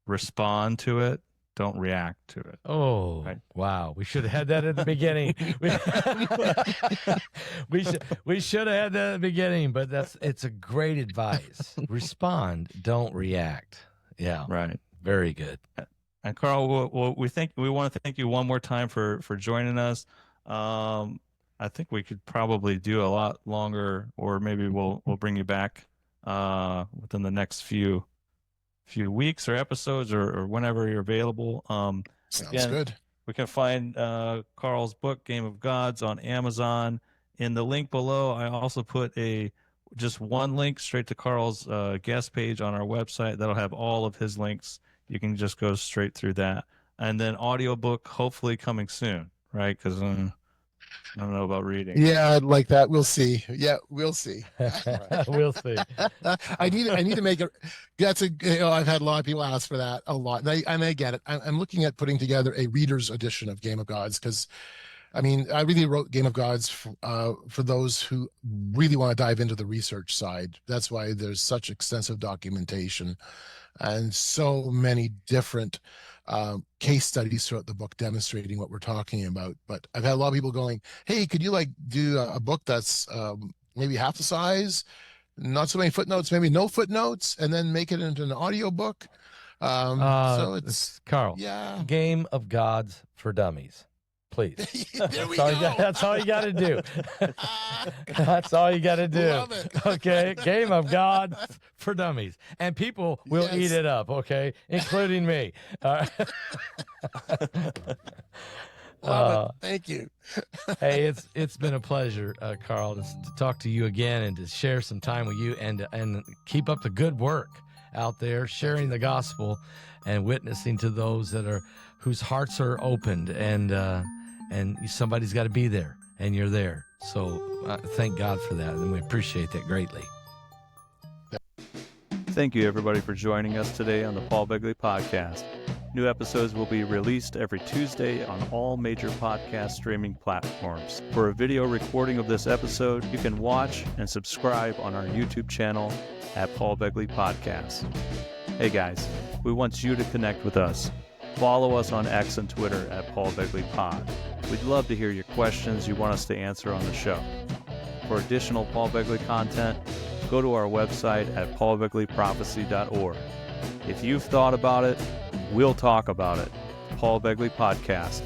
respond to it. Don't react to it. Oh, right? Wow. We should have had that at the beginning. we should have had that at the beginning, but it's a great advice. Respond, don't react. Yeah. Right. Very good. And Carl, we want to thank you one more time for joining us. I think we could probably do a lot longer, or maybe we'll bring you back within the next few weeks or episodes or whenever you're available. Sounds good. We can find Carl's book, Game of Gods, on Amazon. In the link below, I also put just one link straight to Carl's guest page on our website. That'll have all of his links. You can just go straight through that. And then audiobook, hopefully coming soon, right? Because I don't know about reading. Yeah, I'd like that. We'll see. Yeah, we'll see. We'll see. I need to make it. I've had a lot of people ask for that a lot. And I get it. I'm looking at putting together a reader's edition of Game of Gods because, I mean, I really wrote Game of Gods for those who really want to dive into the research side. That's why there's such extensive documentation and so many different case studies throughout the book demonstrating what we're talking about. But I've had a lot of people going, hey, could you do a book that's maybe half the size, not so many footnotes, maybe no footnotes, and then make it into an audio book? So it's Carl. Yeah. Game of Gods for Dummies. Please. There we go. That's all you got to do. That's all you got to do. Love it. Okay. Game of God for Dummies. And people will eat it up, okay? Including me. All right. Love it. Thank you. Hey, it's been a pleasure, Carl, to talk to you again and to share some time with you and keep up the good work out there, sharing the gospel and witnessing to those whose hearts are opened, and somebody's got to be there, and you're there. So thank God for that, and we appreciate that greatly. Thank you, everybody, for joining us today on the Paul Begley Podcast. New episodes will be released every Tuesday on all major podcast streaming platforms. For a video recording of this episode, you can watch and subscribe on our YouTube channel at Paul Begley Podcast. Hey guys, we want you to connect with us. Follow us on X and Twitter at Paul Begley Pod. We'd love to hear your questions you want us to answer on the show. For additional Paul Begley content, go to our website at paulbegleyprophecy.org. If you've thought about it, we'll talk about it. Paul Begley Podcast.